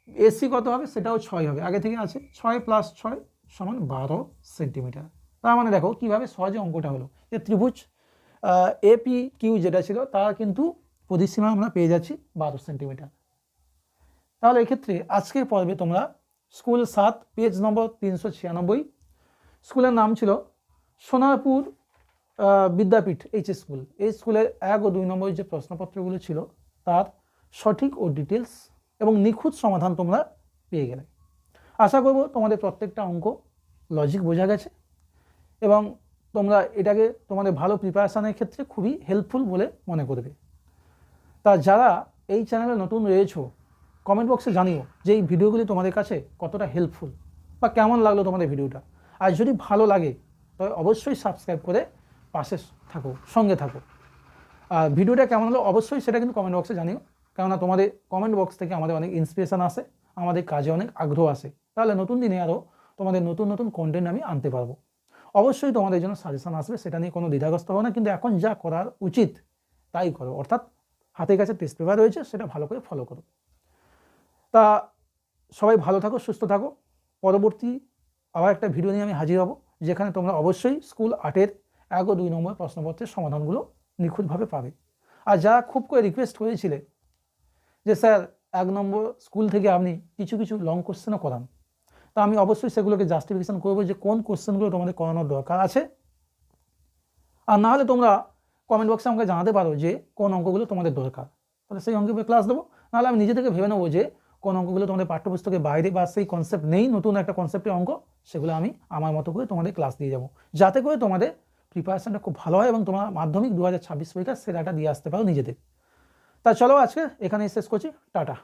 এসি কত হবে, সেটাও 6 হবে, আগে থেকে আছে 6 + 6 সমান 12 সেন্টিমিটার। তার মানে দেখো কীভাবে সহজে অঙ্কটা হলো, যে ত্রিভুজ এপি কিউ যেটা ছিল তার কিন্তু পরিসীমা আমরা পেয়ে যাচ্ছি 12 সেন্টিমিটার। তাহলে এক্ষেত্রে আজকের পর্বে তোমরা স্কুল 7, পেজ নম্বর 396। স্কুলের নাম ছিল সোনারপুর বিদ্যাপীঠ এইচ স্কুল। এই স্কুলের 1 ও 2 নম্বর যে প্রশ্নপত্রগুলো ছিল তার সঠিক ও ডিটেলস এবং নিখুঁত সমাধান তোমরা পেয়ে গেলে। আশা করব তোমাদের প্রত্যেকটা অঙ্ক লজিক বোঝা গেছে এবং তোমরা এটাকে তোমাদের ভালো প্রিপারেশানের ক্ষেত্রে খুবই হেল্পফুল বলে মনে করবে। তা যারা এই চ্যানেলে নতুন রয়েছো, কমেন্ট বক্সে জানিও যে এই ভিডিওগুলি তোমাদের কাছে কতটা হেল্পফুল বা কেমন লাগলো তোমাদের ভিডিওটা। আর যদি ভালো লাগে তবে অবশ্যই সাবস্ক্রাইব করে পাশে থাকো, সঙ্গে থাকো। আর ভিডিওটা কেমন হলো অবশ্যই সেটা কিন্তু কমেন্ট বক্সে জানিও, কেননা তোমাদের কমেন্ট বক্স থেকে আমাদের অনেক ইন্সপিরেশান আসে, আমাদের কাজে অনেক আগ্রহ আসে। তাহলে নতুন দিনে আরও তোমাদের নতুন নতুন কন্টেন্ট আমি আনতে পারবো। অবশ্যই তোমাদের জন্য সাজেশান আসবে, সেটা নিয়ে কোনো দ্বিধাগ্রস্ত হবে না। কিন্তু এখন যা করার উচিত তাই করো, অর্থাৎ হাতের কাছে টেস্ট পেপার রয়েছে সেটা ভালো করে ফলো করো। তা সবাই ভালো থাকো, সুস্থ থাকো। পরবর্তী আবার একটা ভিডিও নিয়ে আমি হাজির হব, যেখানে তোমরা অবশ্যই স্কুল 8-এর 1 ও 2 নম্বর প্রশ্নপত্রের সমাধানগুলো নিখুঁতভাবে পাবে। আর যারা খুব করে রিকোয়েস্ট করেছিলে যে স্যার 1 নম্বর স্কুল থেকে আপনি কিছু কিছু লং কোশ্চেনও করান, তা আমি অবশ্যই সেগুলোকে জাস্টিফিকেশন করবো যে কোন কোশ্চেনগুলো তোমাদের করানোর দরকার আছে। আর না হলে তোমরা কমেন্ট বক্সে আমাকে জানাতে পারো যে কোন অঙ্কগুলো তোমাদের দরকার, তাহলে সেই অঙ্কের ক্লাস দেবো। নাহলে আমি নিজে থেকে ভেবে নেবো যে কোন অঙ্কগুলো তোমাদের পাঠ্যপুস্তকের বাইরে বা সেই কনসেপ্ট নেই, নতুন একটা কনসেপ্টের অঙ্ক, সেগুলো আমি আমার মতো করে তোমাদের ক্লাস দিয়ে যাবো, যাতে করে তোমাদের প্রিপারেশনটা খুব ভালো হয় এবং তোমরা মাধ্যমিক 2026 পরীক্ষা সেরাটা দিয়ে আসতে পারো নিজেদের। তা চলো আজকে এখানেই শেষ করছি, টাটা।